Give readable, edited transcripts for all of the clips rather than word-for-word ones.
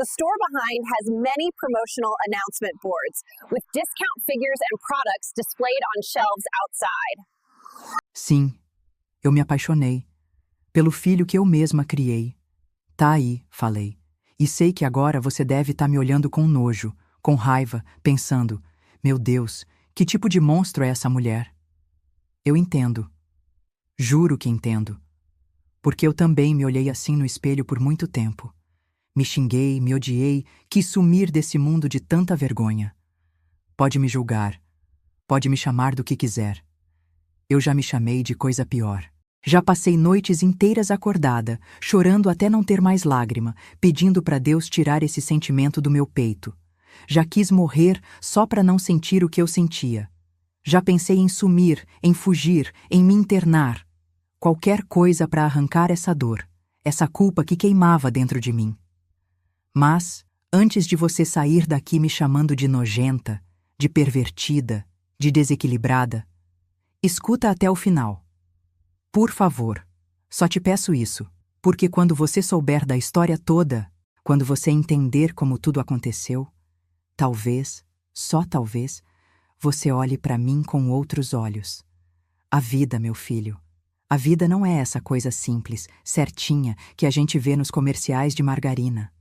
The store behind has many promotional announcement boards with discount figures and products displayed on shelves outside. Sim, eu me apaixonei pelo filho que eu mesma criei. Tá aí, falei. E sei que agora você deve estar me olhando com nojo, com raiva, pensando: meu Deus, que tipo de monstro é essa mulher? Eu entendo. Juro que entendo. Porque eu também me olhei assim no espelho por muito tempo. Me xinguei, me odiei, quis sumir desse mundo de tanta vergonha. Pode me julgar, pode me chamar do que quiser. Eu já me chamei de coisa pior. Já passei noites inteiras acordada, chorando até não ter mais lágrima, pedindo para Deus tirar esse sentimento do meu peito. Já quis morrer só para não sentir o que eu sentia. Já pensei em sumir, em fugir, em me internar. Qualquer coisa para arrancar essa dor, essa culpa que queimava dentro de mim. Mas, antes de você sair daqui me chamando de nojenta, de pervertida, de desequilibrada, escuta até o final. Por favor, só te peço isso, porque quando você souber da história toda, quando você entender como tudo aconteceu, talvez, só talvez, você olhe para mim com outros olhos. A vida, meu filho, a vida não é essa coisa simples, certinha, que a gente vê nos comerciais de margarina.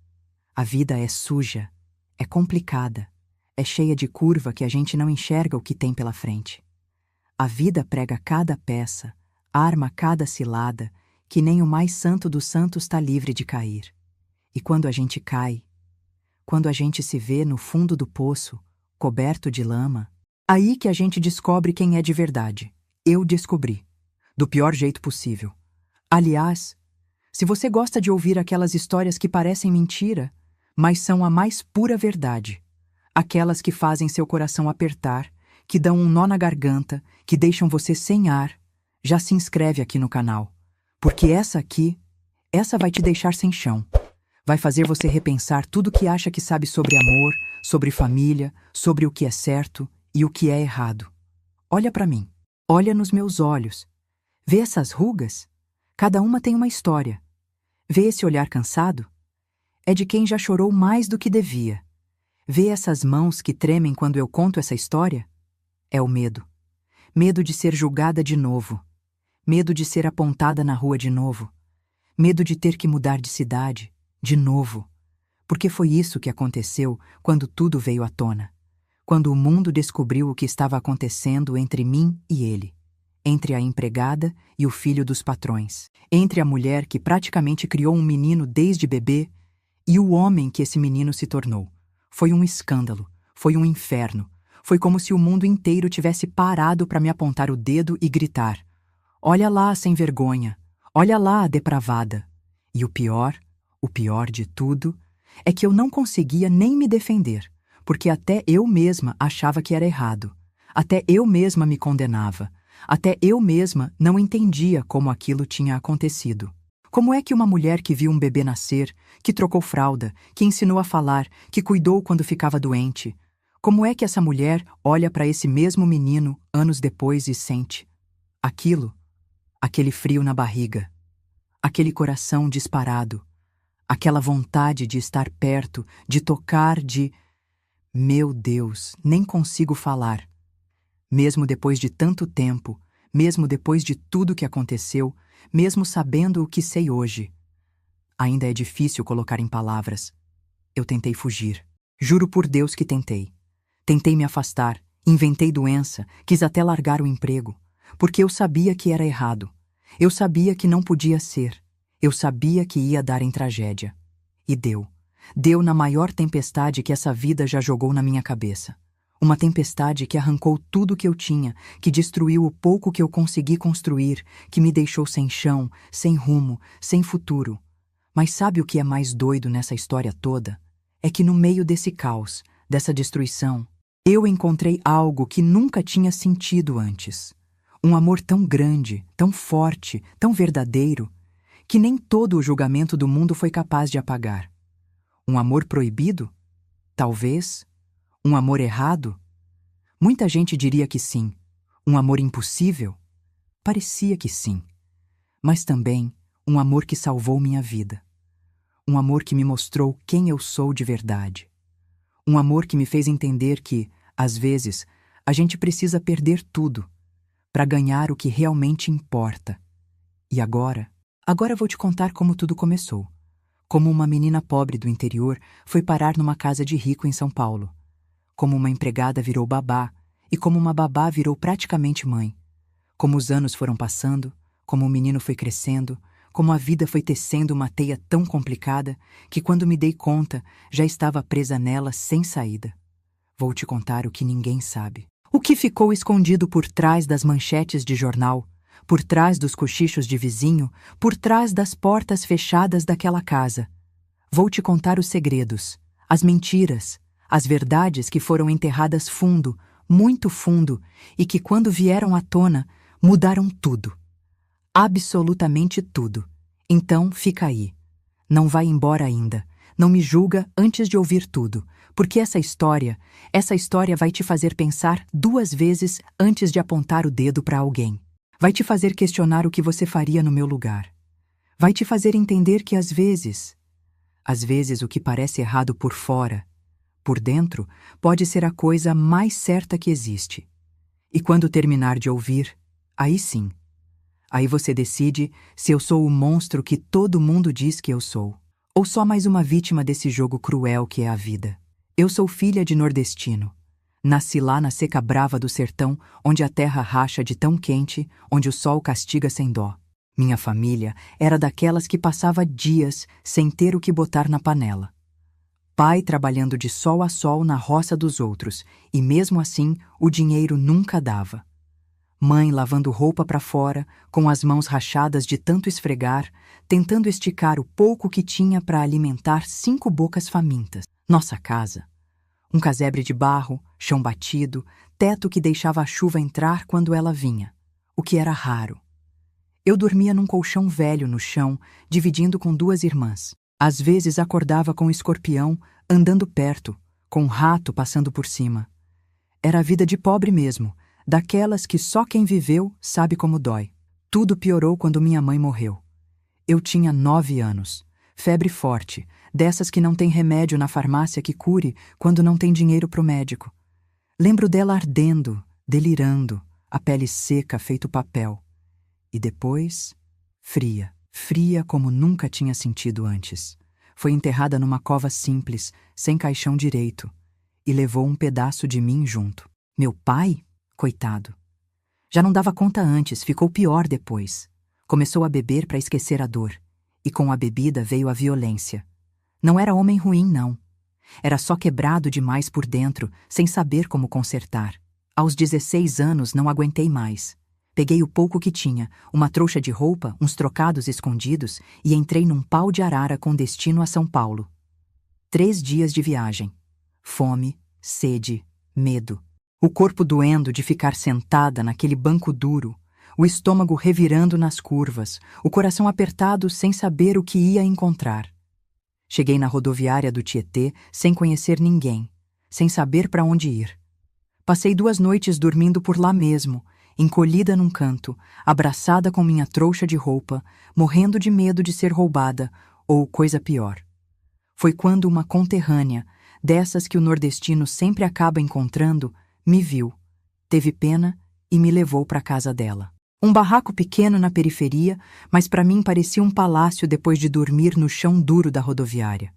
A vida é suja, é complicada, é cheia de curva que a gente não enxerga o que tem pela frente. A vida prega cada peça, arma cada cilada, que nem o mais santo dos santos está livre de cair. E quando a gente cai, quando a gente se vê no fundo do poço, coberto de lama, aí que a gente descobre quem é de verdade. Eu descobri. Do pior jeito possível. Aliás, se você gosta de ouvir aquelas histórias que parecem mentira, mas são a mais pura verdade, aquelas que fazem seu coração apertar, que dão um nó na garganta, que deixam você sem ar, já se inscreve aqui no canal, porque essa vai te deixar sem chão. Vai fazer você repensar tudo que acha que sabe sobre amor, sobre família, sobre o que é certo e o que é errado. Olha para mim, olha nos meus olhos. Vê essas rugas? Cada uma tem uma história. Vê esse olhar cansado? É de quem já chorou mais do que devia. Vê essas mãos que tremem quando eu conto essa história? É o medo. Medo de ser julgada de novo. Medo de ser apontada na rua de novo. Medo de ter que mudar de cidade, de novo. Porque foi isso que aconteceu quando tudo veio à tona. Quando o mundo descobriu o que estava acontecendo entre mim e ele. Entre a empregada e o filho dos patrões. Entre a mulher que praticamente criou um menino desde bebê e o homem que esse menino se tornou. Foi um escândalo. Foi um inferno. Foi como se o mundo inteiro tivesse parado para me apontar o dedo e gritar: olha lá, sem vergonha. Olha lá, a depravada. E o pior de tudo, é que eu não conseguia nem me defender, porque até eu mesma achava que era errado. Até eu mesma me condenava. Até eu mesma não entendia como aquilo tinha acontecido. Como é que uma mulher que viu um bebê nascer, que trocou fralda, que ensinou a falar, que cuidou quando ficava doente, como é que essa mulher olha para esse mesmo menino anos depois e sente aquilo? Aquele frio na barriga, aquele coração disparado, aquela vontade de estar perto, de tocar, de... Meu Deus, nem consigo falar. Mesmo depois de tanto tempo, mesmo depois de tudo que aconteceu, mesmo sabendo o que sei hoje, ainda é difícil colocar em palavras. Eu tentei fugir. Juro por Deus que tentei. Tentei me afastar, inventei doença, quis até largar o emprego, porque eu sabia que era errado. Eu sabia que não podia ser. Eu sabia que ia dar em tragédia. E deu. Deu na maior tempestade que essa vida já jogou na minha cabeça. Uma tempestade que arrancou tudo que eu tinha, que destruiu o pouco que eu consegui construir, que me deixou sem chão, sem rumo, sem futuro. Mas sabe o que é mais doido nessa história toda? É que no meio desse caos, dessa destruição, eu encontrei algo que nunca tinha sentido antes. Um amor tão grande, tão forte, tão verdadeiro, que nem todo o julgamento do mundo foi capaz de apagar. Um amor proibido? Talvez. Um amor errado? Muita gente diria que sim. Um amor impossível? Parecia que sim. Mas também um amor que salvou minha vida. Um amor que me mostrou quem eu sou de verdade. Um amor que me fez entender que, às vezes, a gente precisa perder tudo para ganhar o que realmente importa. E agora vou te contar como tudo começou. Como uma menina pobre do interior foi parar numa casa de rico em São Paulo. Como uma empregada virou babá e como uma babá virou praticamente mãe. Como os anos foram passando, como o menino foi crescendo, como a vida foi tecendo uma teia tão complicada que quando me dei conta já estava presa nela sem saída. Vou te contar o que ninguém sabe. O que ficou escondido por trás das manchetes de jornal, por trás dos cochichos de vizinho, por trás das portas fechadas daquela casa. Vou te contar os segredos, as mentiras, as verdades que foram enterradas fundo, muito fundo, e que quando vieram à tona, mudaram tudo. Absolutamente tudo. Então, fica aí. Não vai embora ainda. Não me julga antes de ouvir tudo, porque essa história vai te fazer pensar 2 vezes antes de apontar o dedo para alguém. Vai te fazer questionar o que você faria no meu lugar. Vai te fazer entender que às vezes o que parece errado por fora, por dentro, pode ser a coisa mais certa que existe. E quando terminar de ouvir, aí sim. Aí você decide se eu sou o monstro que todo mundo diz que eu sou, ou só mais uma vítima desse jogo cruel que é a vida. Eu sou filha de nordestino. Nasci lá na seca brava do sertão, onde a terra racha de tão quente, onde o sol castiga sem dó. Minha família era daquelas que passava dias sem ter o que botar na panela. Pai trabalhando de sol a sol na roça dos outros, e mesmo assim o dinheiro nunca dava. Mãe lavando roupa para fora, com as mãos rachadas de tanto esfregar, tentando esticar o pouco que tinha para alimentar 5 bocas famintas. Nossa casa. Um casebre de barro, chão batido, teto que deixava a chuva entrar quando ela vinha, o que era raro. Eu dormia num colchão velho no chão, dividindo com 2 irmãs. Às vezes acordava com um escorpião andando perto, com um rato passando por cima. Era a vida de pobre mesmo, daquelas que só quem viveu sabe como dói. Tudo piorou quando minha mãe morreu. Eu tinha 9 anos. Febre forte, dessas que não tem remédio na farmácia que cure quando não tem dinheiro pro médico. Lembro dela ardendo, delirando, a pele seca feito papel. E depois, fria. Fria como nunca tinha sentido antes. Foi enterrada numa cova simples, sem caixão direito, e levou um pedaço de mim junto. Meu pai? Coitado. Já não dava conta antes, ficou pior depois. Começou a beber para esquecer a dor, e com a bebida veio a violência. Não era homem ruim, não. Era só quebrado demais por dentro, sem saber como consertar. Aos 16 anos não aguentei mais. Peguei o pouco que tinha, uma trouxa de roupa, uns trocados escondidos, e entrei num pau de arara com destino a São Paulo. 3 dias de viagem. Fome, sede, medo. O corpo doendo de ficar sentada naquele banco duro, o estômago revirando nas curvas, o coração apertado sem saber o que ia encontrar. Cheguei na rodoviária do Tietê sem conhecer ninguém, sem saber para onde ir. Passei 2 noites dormindo por lá mesmo, encolhida num canto, abraçada com minha trouxa de roupa, morrendo de medo de ser roubada, ou coisa pior. Foi quando uma conterrânea, dessas que o nordestino sempre acaba encontrando, me viu, teve pena e me levou para a casa dela. Um barraco pequeno na periferia, mas para mim parecia um palácio depois de dormir no chão duro da rodoviária.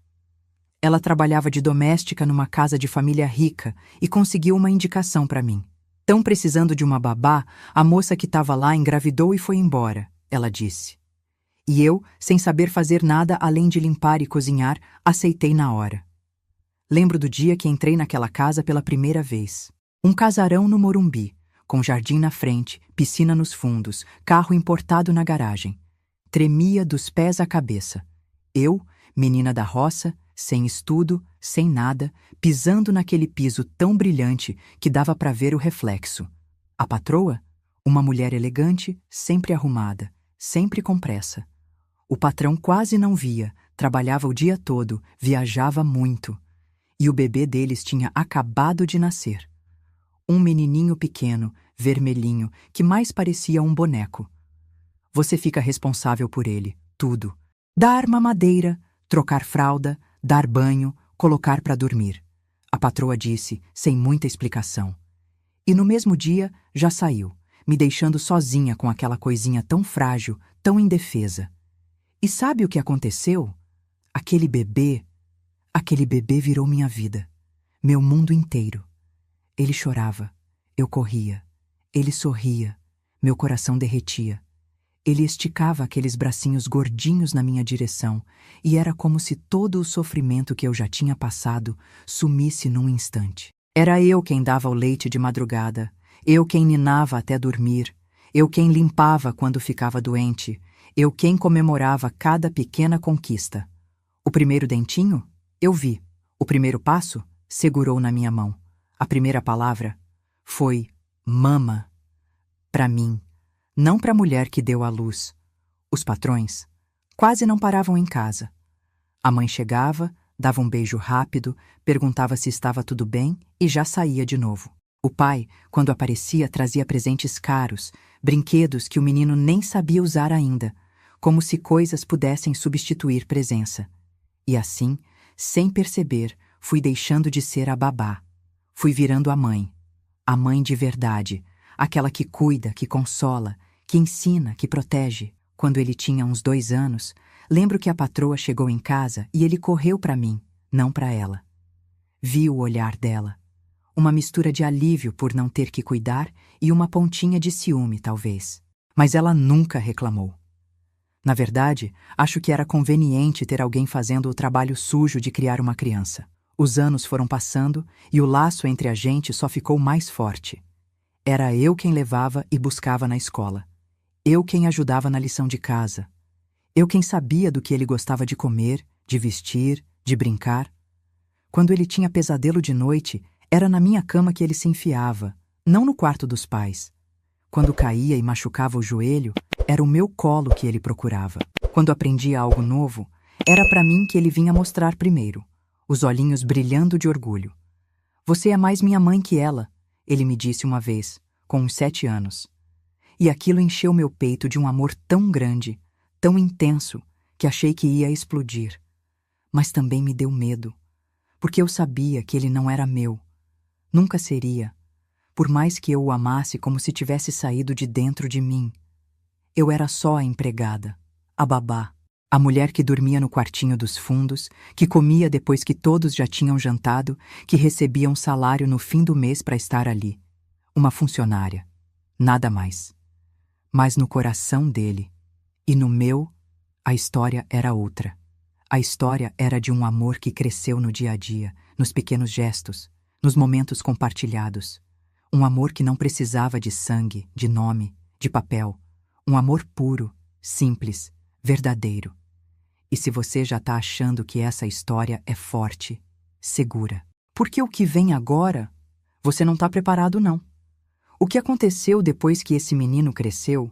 Ela trabalhava de doméstica numa casa de família rica e conseguiu uma indicação para mim. Tão precisando de uma babá, a moça que estava lá engravidou e foi embora, ela disse. E eu, sem saber fazer nada além de limpar e cozinhar, aceitei na hora. Lembro do dia que entrei naquela casa pela primeira vez. Um casarão no Morumbi, com jardim na frente, piscina nos fundos, carro importado na garagem. Tremia dos pés à cabeça. Eu, menina da roça, sem estudo, sem nada, pisando naquele piso tão brilhante que dava para ver o reflexo. A patroa? Uma mulher elegante, sempre arrumada, sempre com pressa. O patrão quase não via, trabalhava o dia todo, viajava muito. E o bebê deles tinha acabado de nascer. Um menininho pequeno, vermelhinho, que mais parecia um boneco. Você fica responsável por ele, tudo. Dar mamadeira, trocar fralda, dar banho, colocar para dormir. A patroa disse, sem muita explicação. E no mesmo dia, já saiu, me deixando sozinha com aquela coisinha tão frágil, tão indefesa. E sabe o que aconteceu? Aquele bebê virou minha vida, meu mundo inteiro. Ele chorava, eu corria, ele sorria, meu coração derretia. Ele esticava aqueles bracinhos gordinhos na minha direção e era como se todo o sofrimento que eu já tinha passado sumisse num instante. Era eu quem dava o leite de madrugada, eu quem ninava até dormir, eu quem limpava quando ficava doente, eu quem comemorava cada pequena conquista. O primeiro dentinho? Eu vi. O primeiro passo? Segurou na minha mão. A primeira palavra foi mama. Para mim, não para a mulher que deu à luz. Os patrões quase não paravam em casa. A mãe chegava, dava um beijo rápido, perguntava se estava tudo bem e já saía de novo. O pai, quando aparecia, trazia presentes caros, brinquedos que o menino nem sabia usar ainda, como se coisas pudessem substituir presença. E assim, sem perceber, fui deixando de ser a babá. Fui virando a mãe de verdade, aquela que cuida, que consola, que ensina, que protege. Quando ele tinha uns 2 anos, lembro que a patroa chegou em casa e ele correu para mim, não para ela. Vi o olhar dela. Uma mistura de alívio por não ter que cuidar e uma pontinha de ciúme, talvez. Mas ela nunca reclamou. Na verdade, acho que era conveniente ter alguém fazendo o trabalho sujo de criar uma criança. Os anos foram passando e o laço entre a gente só ficou mais forte. Era eu quem levava e buscava na escola. Eu quem ajudava na lição de casa. Eu quem sabia do que ele gostava de comer, de vestir, de brincar. Quando ele tinha pesadelo de noite, era na minha cama que ele se enfiava, não no quarto dos pais. Quando caía e machucava o joelho, era o meu colo que ele procurava. Quando aprendia algo novo, era para mim que ele vinha mostrar primeiro, os olhinhos brilhando de orgulho. Você é mais minha mãe que ela, ele me disse uma vez, com uns 7 anos. E aquilo encheu meu peito de um amor tão grande, tão intenso, que achei que ia explodir. Mas também me deu medo, porque eu sabia que ele não era meu. Nunca seria, por mais que eu o amasse como se tivesse saído de dentro de mim. Eu era só a empregada, a babá, a mulher que dormia no quartinho dos fundos, que comia depois que todos já tinham jantado, que recebia um salário no fim do mês para estar ali. Uma funcionária, nada mais. Mas no coração dele, e no meu, a história era outra. A história era de um amor que cresceu no dia a dia, nos pequenos gestos, nos momentos compartilhados. Um amor que não precisava de sangue, de nome, de papel. Um amor puro, simples, verdadeiro. E se você já está achando que essa história é forte, segura. Porque o que vem agora, você não está preparado, não. O que aconteceu depois que esse menino cresceu,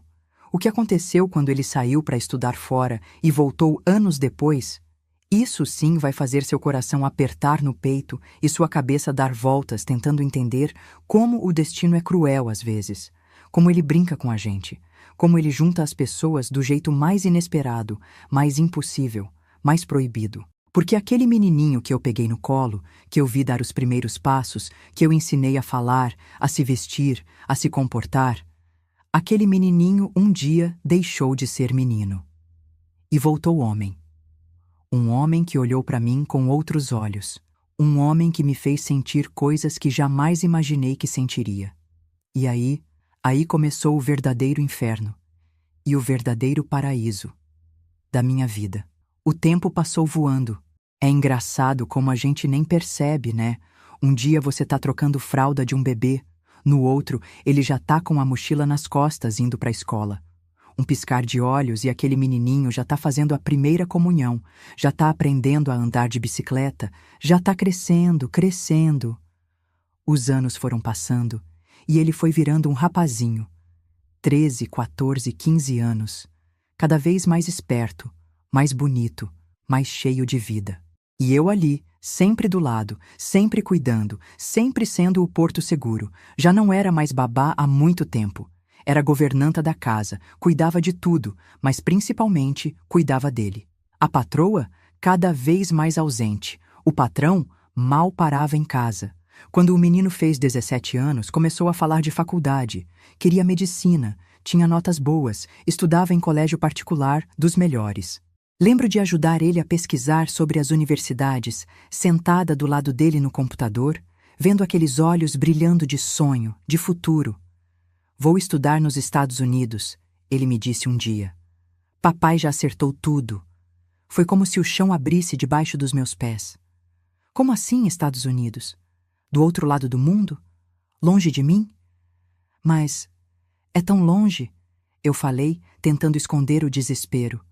o que aconteceu quando ele saiu para estudar fora e voltou anos depois, isso sim vai fazer seu coração apertar no peito e sua cabeça dar voltas tentando entender como o destino é cruel às vezes, como ele brinca com a gente, como ele junta as pessoas do jeito mais inesperado, mais impossível, mais proibido. Porque aquele menininho que eu peguei no colo, que eu vi dar os primeiros passos, que eu ensinei a falar, a se vestir, a se comportar, aquele menininho um dia deixou de ser menino. E voltou homem. Um homem que olhou para mim com outros olhos. Um homem que me fez sentir coisas que jamais imaginei que sentiria. E aí começou o verdadeiro inferno. E o verdadeiro paraíso da minha vida. O tempo passou voando. É engraçado como a gente nem percebe, né? Um dia você tá trocando fralda de um bebê, no outro ele já tá com a mochila nas costas indo para a escola. Um piscar de olhos e aquele menininho já tá fazendo a primeira comunhão, já tá aprendendo a andar de bicicleta, já tá crescendo, crescendo. Os anos foram passando e ele foi virando um rapazinho. 13, 14, 15 anos. Cada vez mais esperto, mais bonito, mais cheio de vida. E eu ali, sempre do lado, sempre cuidando, sempre sendo o porto seguro. Já não era mais babá há muito tempo. Era governanta da casa, cuidava de tudo, mas principalmente cuidava dele. A patroa cada vez mais ausente. O patrão mal parava em casa. Quando o menino fez 17 anos, começou a falar de faculdade. Queria medicina, tinha notas boas, estudava em colégio particular dos melhores. Lembro de ajudar ele a pesquisar sobre as universidades, sentada do lado dele no computador, vendo aqueles olhos brilhando de sonho, de futuro. Vou estudar nos Estados Unidos, ele me disse um dia. Papai já acertou tudo. Foi como se o chão abrisse debaixo dos meus pés. Como assim, Estados Unidos? Do outro lado do mundo? Longe de mim? Mas é tão longe, eu falei, tentando esconder o desespero.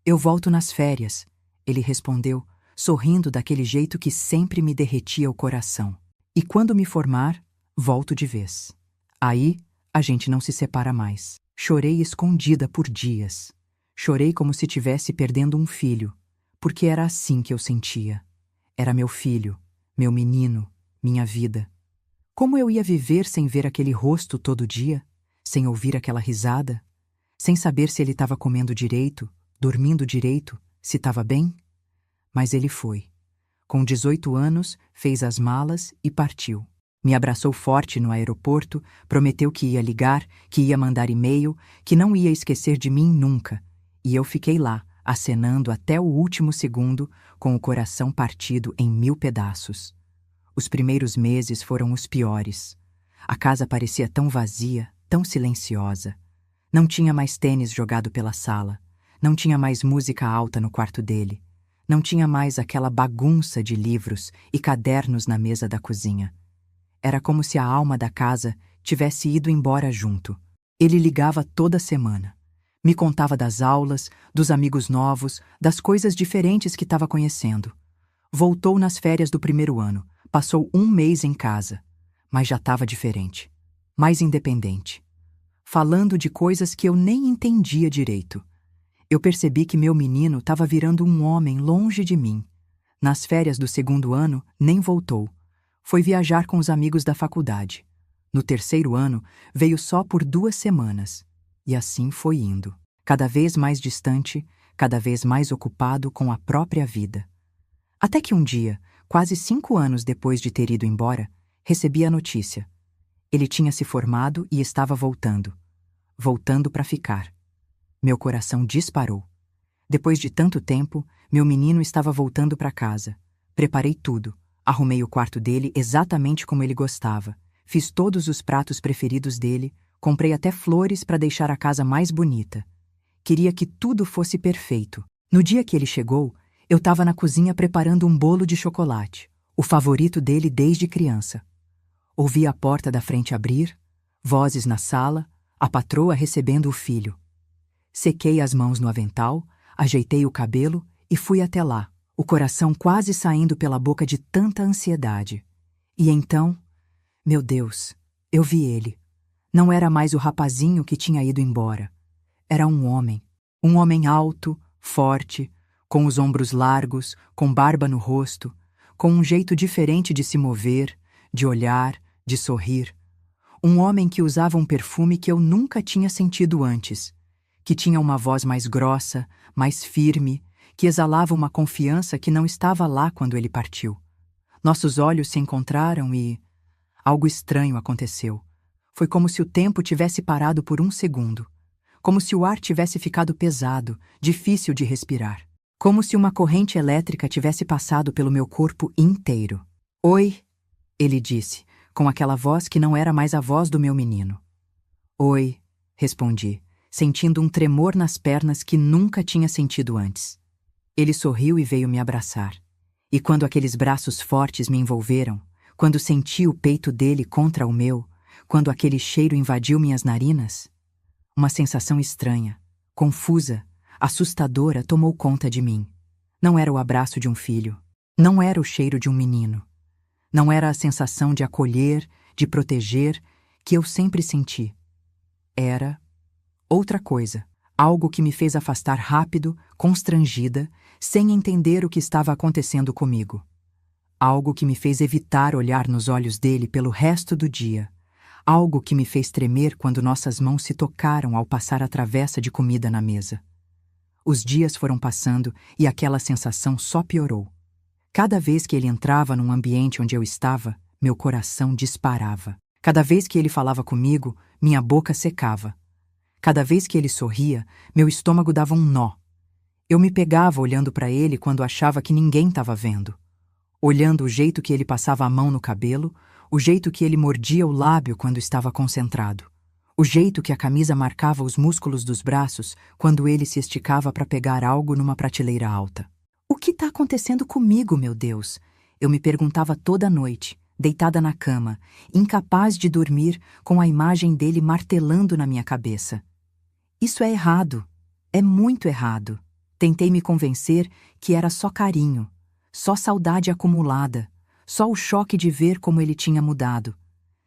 Eu volto nas férias, ele respondeu, sorrindo daquele jeito que sempre me derretia o coração. E quando me formar, volto de vez. Aí, a gente não se separa mais. Chorei escondida por dias. Chorei como se tivesse perdendo um filho, porque era assim que eu sentia. Era meu filho, meu menino, minha vida. Como eu ia viver sem ver aquele rosto todo dia, sem ouvir aquela risada, sem saber se ele estava comendo direito, dormindo direito, se estava bem? Mas ele foi. Com 18 anos, fez as malas e partiu. Me abraçou forte no aeroporto, prometeu que ia ligar, que ia mandar e-mail, que não ia esquecer de mim nunca. E eu fiquei lá, acenando até o último segundo, com o coração partido em 1000 pedaços. Os primeiros meses foram os piores. A casa parecia tão vazia, tão silenciosa. Não tinha mais tênis jogado pela sala. Não tinha mais música alta no quarto dele. Não tinha mais aquela bagunça de livros e cadernos na mesa da cozinha. Era como se a alma da casa tivesse ido embora junto. Ele ligava toda semana. Me contava das aulas, dos amigos novos, das coisas diferentes que estava conhecendo. Voltou nas férias do primeiro ano. Passou 1 mês em casa. Mas já estava diferente. Mais independente. Falando de coisas que eu nem entendia direito. Eu percebi que meu menino estava virando um homem longe de mim. Nas férias do segundo ano, nem voltou. Foi viajar com os amigos da faculdade. No terceiro ano, veio só por 2 semanas. E assim foi indo. Cada vez mais distante, cada vez mais ocupado com a própria vida. Até que um dia, quase 5 anos depois de ter ido embora, recebi a notícia. Ele tinha se formado e estava voltando. Voltando para ficar. Meu coração disparou. Depois de tanto tempo, meu menino estava voltando para casa. Preparei tudo. Arrumei o quarto dele exatamente como ele gostava. Fiz todos os pratos preferidos dele. Comprei até flores para deixar a casa mais bonita. Queria que tudo fosse perfeito. No dia que ele chegou, eu estava na cozinha preparando um bolo de chocolate, o favorito dele desde criança. Ouvi a porta da frente abrir, vozes na sala, a patroa recebendo o filho. Sequei as mãos no avental, ajeitei o cabelo e fui até lá, o coração quase saindo pela boca de tanta ansiedade. E então, meu Deus, eu vi ele. Não era mais o rapazinho que tinha ido embora. Era um homem alto, forte, com os ombros largos, com barba no rosto, com um jeito diferente de se mover, de olhar, de sorrir. Um homem que usava um perfume que eu nunca tinha sentido antes, que tinha uma voz mais grossa, mais firme, que exalava uma confiança que não estava lá quando ele partiu. Nossos olhos se encontraram e algo estranho aconteceu. Foi como se o tempo tivesse parado por 1 segundo. Como se o ar tivesse ficado pesado, difícil de respirar. Como se uma corrente elétrica tivesse passado pelo meu corpo inteiro. Oi, ele disse, com aquela voz que não era mais a voz do meu menino. Oi, respondi, sentindo um tremor nas pernas que nunca tinha sentido antes. Ele sorriu e veio me abraçar. E quando aqueles braços fortes me envolveram, quando senti o peito dele contra o meu, quando aquele cheiro invadiu minhas narinas, uma sensação estranha, confusa, assustadora tomou conta de mim. Não era o abraço de um filho. Não era o cheiro de um menino. Não era a sensação de acolher, de proteger, que eu sempre senti. Era outra coisa, algo que me fez afastar rápido, constrangida, sem entender o que estava acontecendo comigo. Algo que me fez evitar olhar nos olhos dele pelo resto do dia. Algo que me fez tremer quando nossas mãos se tocaram ao passar a travessa de comida na mesa. Os dias foram passando e aquela sensação só piorou. Cada vez que ele entrava num ambiente onde eu estava, meu coração disparava. Cada vez que ele falava comigo, minha boca secava. Cada vez que ele sorria, meu estômago dava um nó. Eu me pegava olhando para ele quando achava que ninguém estava vendo. Olhando o jeito que ele passava a mão no cabelo, o jeito que ele mordia o lábio quando estava concentrado. O jeito que a camisa marcava os músculos dos braços quando ele se esticava para pegar algo numa prateleira alta. O que está acontecendo comigo, meu Deus? Eu me perguntava toda noite, deitada na cama, incapaz de dormir, com a imagem dele martelando na minha cabeça. Isso é errado. É muito errado. Tentei me convencer que era só carinho, só saudade acumulada, só o choque de ver como ele tinha mudado.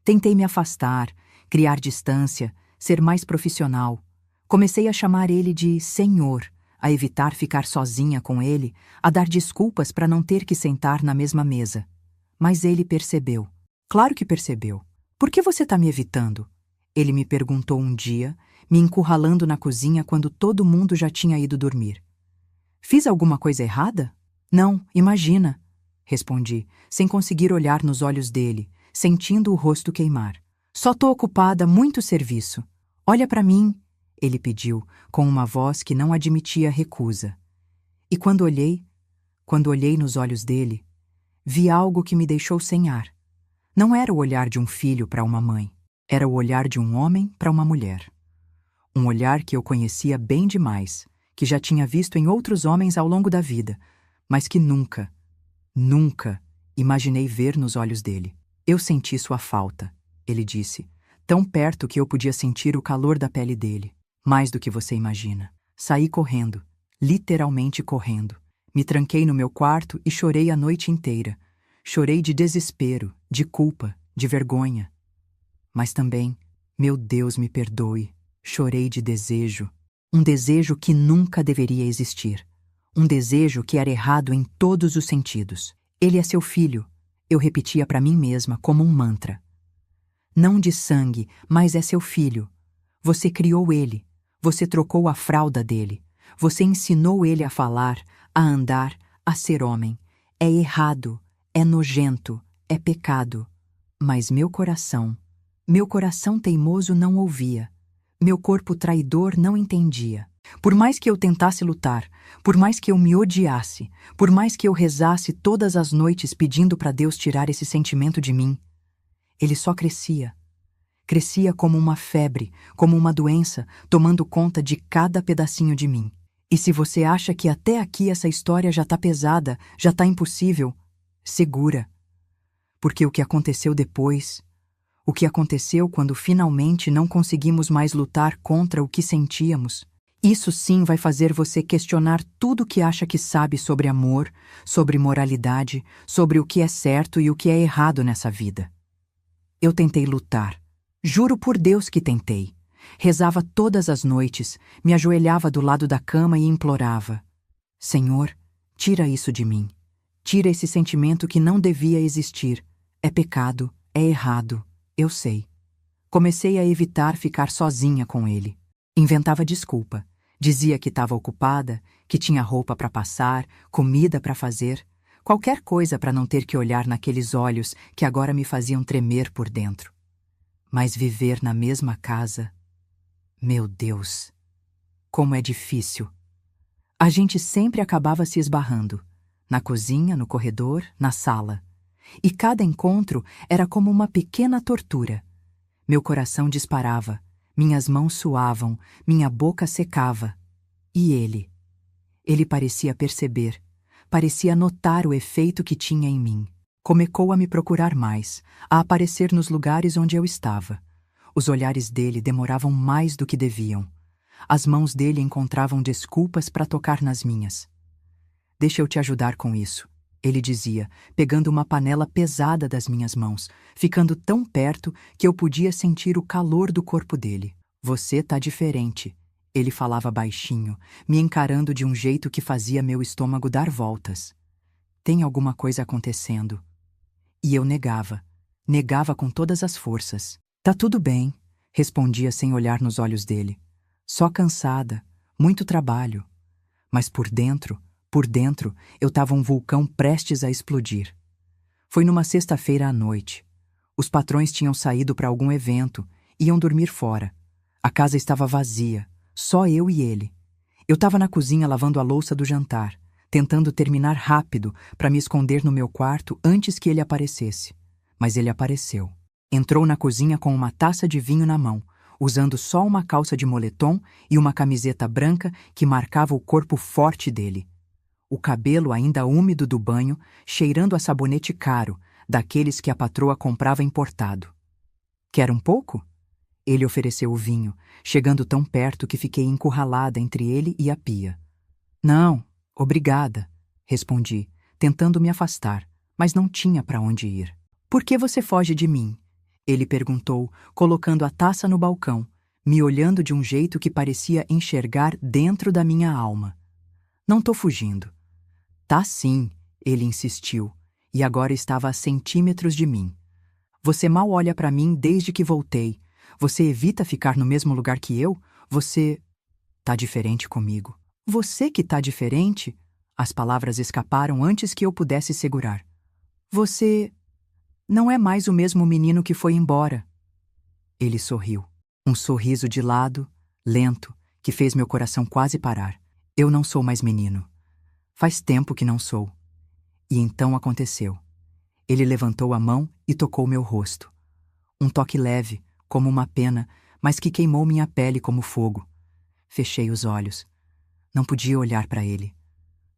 Tentei me afastar, criar distância, ser mais profissional. Comecei a chamar ele de Senhor, a evitar ficar sozinha com ele, a dar desculpas para não ter que sentar na mesma mesa. Mas ele percebeu. Claro que percebeu. Por que você está me evitando? Ele me perguntou um dia, me encurralando na cozinha quando todo mundo já tinha ido dormir. Fiz alguma coisa errada? Não, imagina, respondi, sem conseguir olhar nos olhos dele, sentindo o rosto queimar. Só tô ocupada, muito serviço. Olha para mim, ele pediu, com uma voz que não admitia recusa. E quando olhei nos olhos dele, vi algo que me deixou sem ar. Não era o olhar de um filho para uma mãe, era o olhar de um homem para uma mulher. Um olhar que eu conhecia bem demais, que já tinha visto em outros homens ao longo da vida, mas que nunca imaginei ver nos olhos dele. Eu senti sua falta, ele disse, tão perto que eu podia sentir o calor da pele dele, mais do que você imagina. Saí correndo, literalmente correndo. Me tranquei no meu quarto e chorei a noite inteira. Chorei de desespero, de culpa, de vergonha. Mas também, meu Deus me perdoe, chorei de desejo. Um desejo que nunca deveria existir. Um desejo que era errado em todos os sentidos. Ele é seu filho, eu repetia para mim mesma como um mantra. Não de sangue, mas é seu filho. Você criou ele, você trocou a fralda dele, você ensinou ele a falar, a andar, a ser homem. É errado, é nojento, é pecado. Mas meu coração teimoso não ouvia. Meu corpo traidor não entendia. Por mais que eu tentasse lutar, por mais que eu me odiasse, por mais que eu rezasse todas as noites pedindo para Deus tirar esse sentimento de mim, ele só crescia. Crescia como uma febre, como uma doença, tomando conta de cada pedacinho de mim. E se você acha que até aqui essa história já tá pesada, já tá impossível, segura. Porque o que aconteceu depois, o que aconteceu quando finalmente não conseguimos mais lutar contra o que sentíamos, isso sim vai fazer você questionar tudo que acha que sabe sobre amor, sobre moralidade, sobre o que é certo e o que é errado nessa vida. Eu tentei lutar. Juro por Deus que tentei. Rezava todas as noites, me ajoelhava do lado da cama e implorava. Senhor, tira isso de mim. Tira esse sentimento que não devia existir. É pecado, é errado, eu sei. Comecei a evitar ficar sozinha com ele. Inventava desculpa. Dizia que estava ocupada, que tinha roupa para passar, comida para fazer, qualquer coisa para não ter que olhar naqueles olhos que agora me faziam tremer por dentro. Mas viver na mesma casa, meu Deus, como é difícil. A gente sempre acabava se esbarrando, na cozinha, no corredor, na sala. E cada encontro era como uma pequena tortura. Meu coração disparava. Minhas mãos suavam, minha boca secava. E ele? Ele parecia perceber, parecia notar o efeito que tinha em mim. Começou a me procurar mais, a aparecer nos lugares onde eu estava. Os olhares dele demoravam mais do que deviam. As mãos dele encontravam desculpas para tocar nas minhas. Deixa eu te ajudar com isso, ele dizia, pegando uma panela pesada das minhas mãos, ficando tão perto que eu podia sentir o calor do corpo dele. Você tá diferente, ele falava baixinho, me encarando de um jeito que fazia meu estômago dar voltas. Tem alguma coisa acontecendo. E eu negava com todas as forças. Tá tudo bem, respondia sem olhar nos olhos dele. Só cansada, muito trabalho. Mas por dentro, eu estava um vulcão prestes a explodir. Foi numa sexta-feira à noite. Os patrões tinham saído para algum evento, iam dormir fora. A casa estava vazia, só eu e ele. Eu estava na cozinha lavando a louça do jantar, tentando terminar rápido para me esconder no meu quarto antes que ele aparecesse. Mas ele apareceu. Entrou na cozinha com uma taça de vinho na mão, usando só uma calça de moletom e uma camiseta branca que marcava o corpo forte dele. O cabelo ainda úmido do banho, cheirando a sabonete caro, daqueles que a patroa comprava importado. Quer um pouco? Ele ofereceu o vinho, chegando tão perto que fiquei encurralada entre ele e a pia. Não, obrigada, respondi, tentando me afastar, mas não tinha para onde ir. Por que você foge de mim? Ele perguntou, colocando a taça no balcão, me olhando de um jeito que parecia enxergar dentro da minha alma. Não tô fugindo. Tá sim, ele insistiu, e agora estava a centímetros de mim. Você mal olha para mim desde que voltei. Você evita ficar no mesmo lugar que eu? Você tá diferente comigo. Você que tá diferente? As palavras escaparam antes que eu pudesse segurar. Você não é mais o mesmo menino que foi embora. Ele sorriu. Um sorriso de lado, lento, que fez meu coração quase parar. Eu não sou mais menino. Faz tempo que não sou. E então aconteceu. Ele levantou a mão e tocou meu rosto. Um toque leve, como uma pena, mas que queimou minha pele como fogo. Fechei os olhos. Não podia olhar para ele.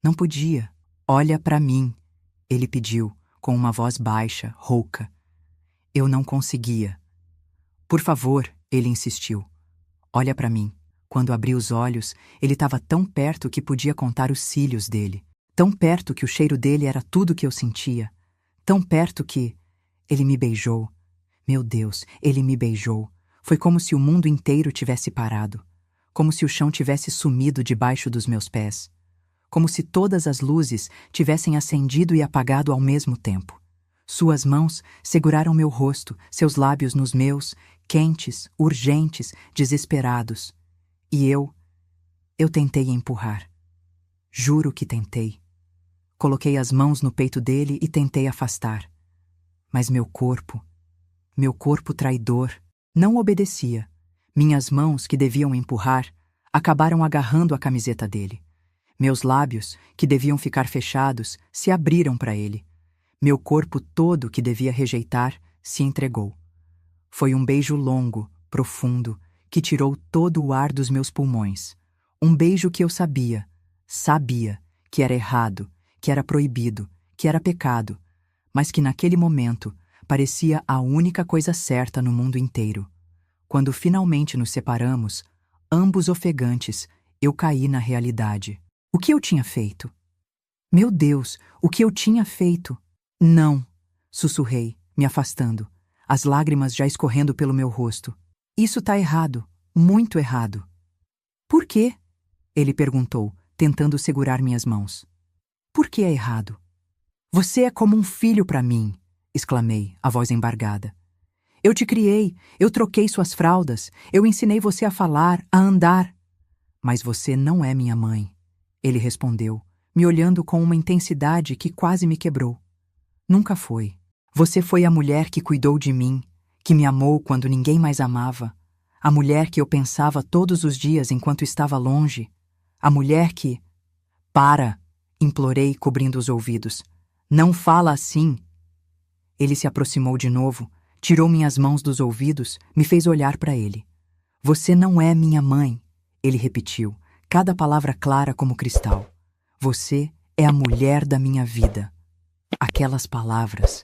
Não podia. Olha para mim, ele pediu, com uma voz baixa, rouca. Eu não conseguia. Por favor, ele insistiu. Olha para mim. Quando abri os olhos, ele estava tão perto que podia contar os cílios dele. Tão perto que o cheiro dele era tudo que eu sentia. Tão perto que... Ele me beijou. Meu Deus, ele me beijou. Foi como se o mundo inteiro tivesse parado. Como se o chão tivesse sumido debaixo dos meus pés. Como se todas as luzes tivessem acendido e apagado ao mesmo tempo. Suas mãos seguraram meu rosto, seus lábios nos meus, quentes, urgentes, desesperados. E eu tentei empurrar. Juro que tentei. Coloquei as mãos no peito dele e tentei afastar. Mas meu corpo traidor, não obedecia. Minhas mãos, que deviam empurrar, acabaram agarrando a camiseta dele. Meus lábios, que deviam ficar fechados, se abriram para ele. Meu corpo todo, que devia rejeitar, se entregou. Foi um beijo longo, profundo, que tirou todo o ar dos meus pulmões. Um beijo que eu sabia que era errado, que era proibido, que era pecado, mas que naquele momento parecia a única coisa certa no mundo inteiro. Quando finalmente nos separamos, ambos ofegantes, eu caí na realidade. O que eu tinha feito? Meu Deus, o que eu tinha feito? Não, sussurrei, me afastando, as lágrimas já escorrendo pelo meu rosto. Isso tá errado, muito errado. Por quê? Ele perguntou, tentando segurar minhas mãos. Por que é errado? Você é como um filho para mim, exclamei, a voz embargada. Eu te criei, eu troquei suas fraldas, eu ensinei você a falar, a andar. Mas você não é minha mãe, ele respondeu, me olhando com uma intensidade que quase me quebrou. Nunca foi. Você foi a mulher que cuidou de mim, que me amou quando ninguém mais amava, a mulher que eu pensava todos os dias enquanto estava longe, a mulher que... Para! Implorei, cobrindo os ouvidos. Não fala assim! Ele se aproximou de novo, tirou minhas mãos dos ouvidos, me fez olhar para ele. Você não é minha mãe, ele repetiu, cada palavra clara como cristal. Você é a mulher da minha vida. Aquelas palavras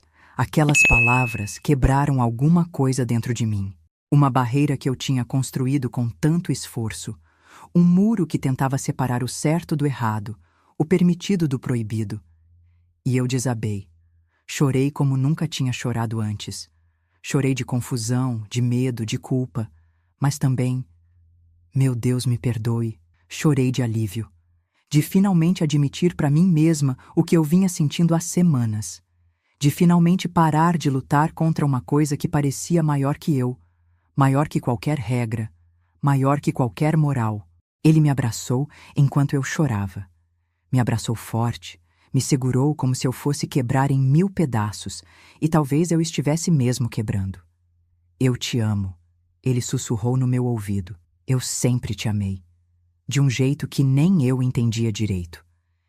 quebraram alguma coisa dentro de mim. Uma barreira que eu tinha construído com tanto esforço. Um muro que tentava separar o certo do errado, o permitido do proibido. E eu desabei. Chorei como nunca tinha chorado antes. Chorei de confusão, de medo, de culpa. Mas também, meu Deus me perdoe, chorei de alívio. De finalmente admitir para mim mesma o que eu vinha sentindo há semanas. De finalmente parar de lutar contra uma coisa que parecia maior que eu, maior que qualquer regra, maior que qualquer moral. Ele me abraçou enquanto eu chorava. Me abraçou forte, me segurou como se eu fosse quebrar em 1000 pedaços, e talvez eu estivesse mesmo quebrando. Eu te amo, ele sussurrou no meu ouvido. Eu sempre te amei. De um jeito que nem eu entendia direito.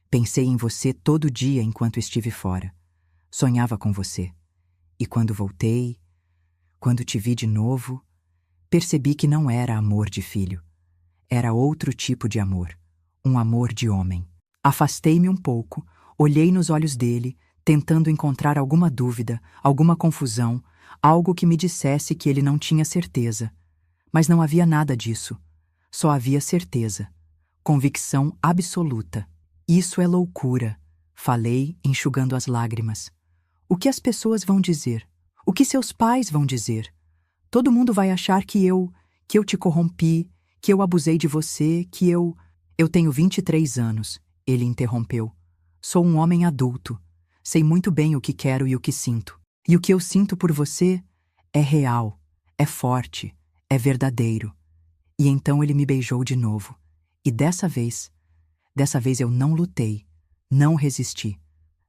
Pensei em você todo dia enquanto estive fora. Sonhava com você. E quando voltei, quando te vi de novo, percebi que não era amor de filho. Era outro tipo de amor. Um amor de homem. Afastei-me um pouco, olhei nos olhos dele, tentando encontrar alguma dúvida, alguma confusão, algo que me dissesse que ele não tinha certeza. Mas não havia nada disso. Só havia certeza. Convicção absoluta. Isso é loucura, falei, enxugando as lágrimas. O que as pessoas vão dizer? O que seus pais vão dizer? Todo mundo vai achar que eu te corrompi, que eu abusei de você, que eu... Eu tenho 23 anos, ele interrompeu. Sou um homem adulto. Sei muito bem o que quero e o que sinto. E o que eu sinto por você é real, é forte, é verdadeiro. E então ele me beijou de novo. E dessa vez eu não lutei, não resisti,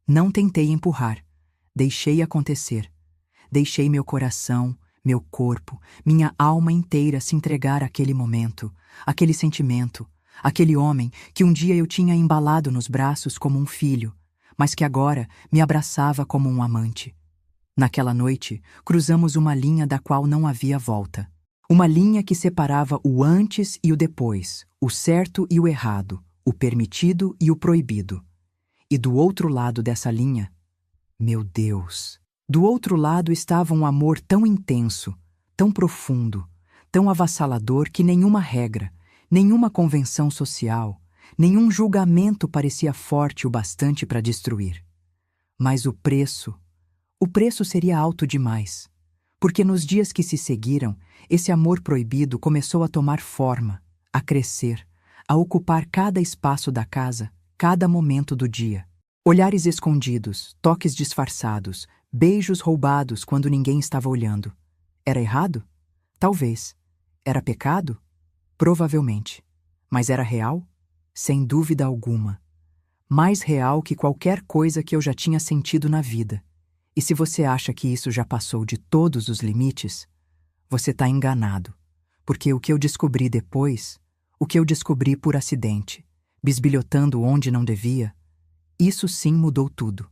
não tentei empurrar. Deixei acontecer. Deixei meu coração, meu corpo, minha alma inteira se entregar àquele momento, àquele sentimento, àquele homem que um dia eu tinha embalado nos braços como um filho, mas que agora me abraçava como um amante. Naquela noite, cruzamos uma linha da qual não havia volta. Uma linha que separava o antes e o depois, o certo e o errado, o permitido e o proibido. E do outro lado dessa linha, meu Deus, do outro lado estava um amor tão intenso, tão profundo, tão avassalador que nenhuma regra, nenhuma convenção social, nenhum julgamento parecia forte o bastante para destruir. Mas o preço seria alto demais, porque nos dias que se seguiram, esse amor proibido começou a tomar forma, a crescer, a ocupar cada espaço da casa, cada momento do dia. Olhares escondidos, toques disfarçados, beijos roubados quando ninguém estava olhando. Era errado? Talvez. Era pecado? Provavelmente. Mas era real? Sem dúvida alguma. Mais real que qualquer coisa que eu já tinha sentido na vida. E se você acha que isso já passou de todos os limites, você está enganado. Porque o que eu descobri depois, o que eu descobri por acidente, bisbilhotando onde não devia, isso sim mudou tudo.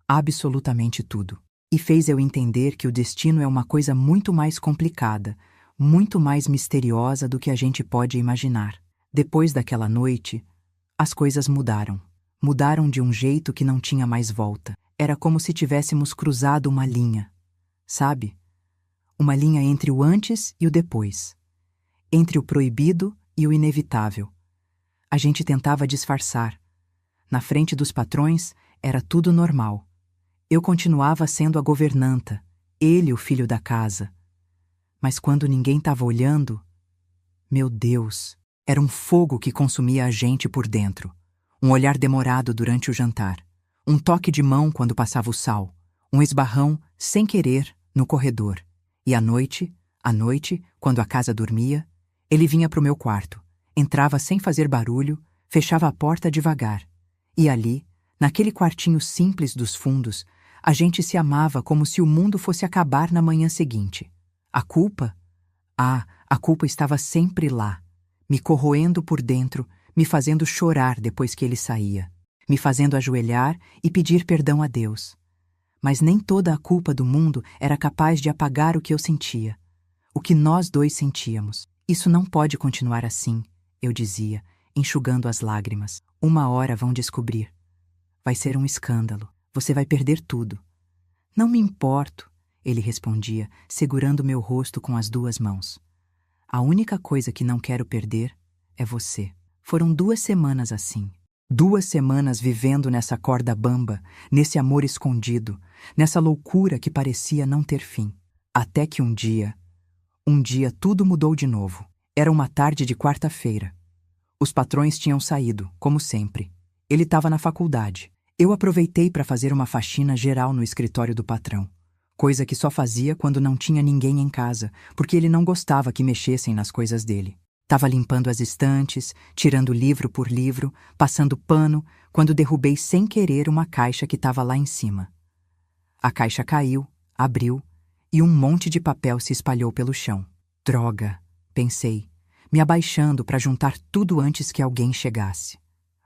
Absolutamente tudo. E fez eu entender que o destino é uma coisa muito mais complicada, muito mais misteriosa do que a gente pode imaginar. Depois daquela noite, as coisas mudaram. Mudaram de um jeito que não tinha mais volta. Era como se tivéssemos cruzado uma linha. Sabe? Uma linha entre o antes e o depois. Entre o proibido e o inevitável. A gente tentava disfarçar. Na frente dos patrões, era tudo normal. Eu continuava sendo a governanta, ele o filho da casa. Mas quando ninguém estava olhando, meu Deus, era um fogo que consumia a gente por dentro. Um olhar demorado durante o jantar. Um toque de mão quando passava o sal. Um esbarrão, sem querer, no corredor. E à noite, quando a casa dormia, ele vinha para o meu quarto, entrava sem fazer barulho, fechava a porta devagar. E ali, naquele quartinho simples dos fundos, a gente se amava como se o mundo fosse acabar na manhã seguinte. A culpa? A culpa estava sempre lá, me corroendo por dentro, me fazendo chorar depois que ele saía, me fazendo ajoelhar e pedir perdão a Deus. Mas nem toda a culpa do mundo era capaz de apagar o que eu sentia, o que nós dois sentíamos. Isso não pode continuar assim, eu dizia, enxugando as lágrimas. Uma hora vão descobrir. Vai ser um escândalo. Você vai perder tudo. Não me importo, ele respondia, segurando meu rosto com as 2 mãos. A única coisa que não quero perder é você. Foram 2 semanas assim. 2 semanas vivendo nessa corda bamba, nesse amor escondido, nessa loucura que parecia não ter fim. Até que um dia tudo mudou de novo. Era uma tarde de quarta-feira. Os patrões tinham saído, como sempre. Ele estava na faculdade. Eu aproveitei para fazer uma faxina geral no escritório do patrão. Coisa que só fazia quando não tinha ninguém em casa, porque ele não gostava que mexessem nas coisas dele. Estava limpando as estantes, tirando livro por livro, passando pano, quando derrubei sem querer uma caixa que estava lá em cima. A caixa caiu, abriu, e um monte de papel se espalhou pelo chão. Droga, pensei, me abaixando para juntar tudo antes que alguém chegasse.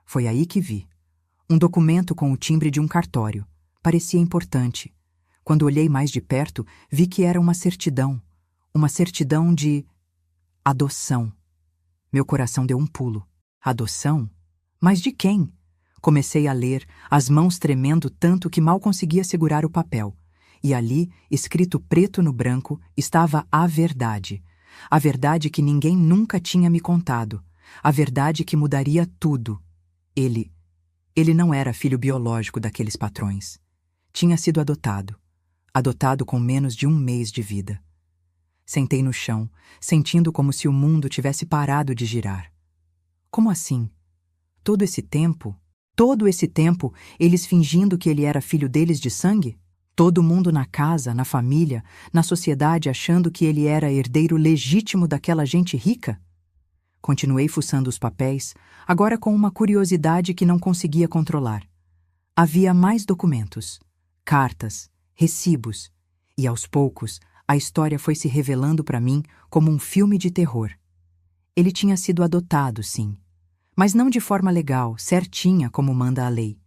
Foi aí que vi. Um documento com o timbre de um cartório. Parecia importante. Quando olhei mais de perto, vi que era uma certidão. Uma certidão de adoção. Meu coração deu um pulo. Adoção? Mas de quem? Comecei a ler, as mãos tremendo tanto que mal conseguia segurar o papel. E ali, escrito preto no branco, estava a verdade. A verdade que ninguém nunca tinha me contado. A verdade que mudaria tudo. Ele não era filho biológico daqueles patrões. Tinha sido adotado. Adotado com menos de um mês de vida. Sentei no chão, sentindo como se o mundo tivesse parado de girar. Como assim? Todo esse tempo, eles fingindo que ele era filho deles de sangue? Todo mundo na casa, na família, na sociedade achando que ele era herdeiro legítimo daquela gente rica? Continuei fuçando os papéis, agora com uma curiosidade que não conseguia controlar. Havia mais documentos, cartas, recibos, e aos poucos a história foi se revelando para mim como um filme de terror. Ele tinha sido adotado, sim, mas não de forma legal, certinha como manda a lei.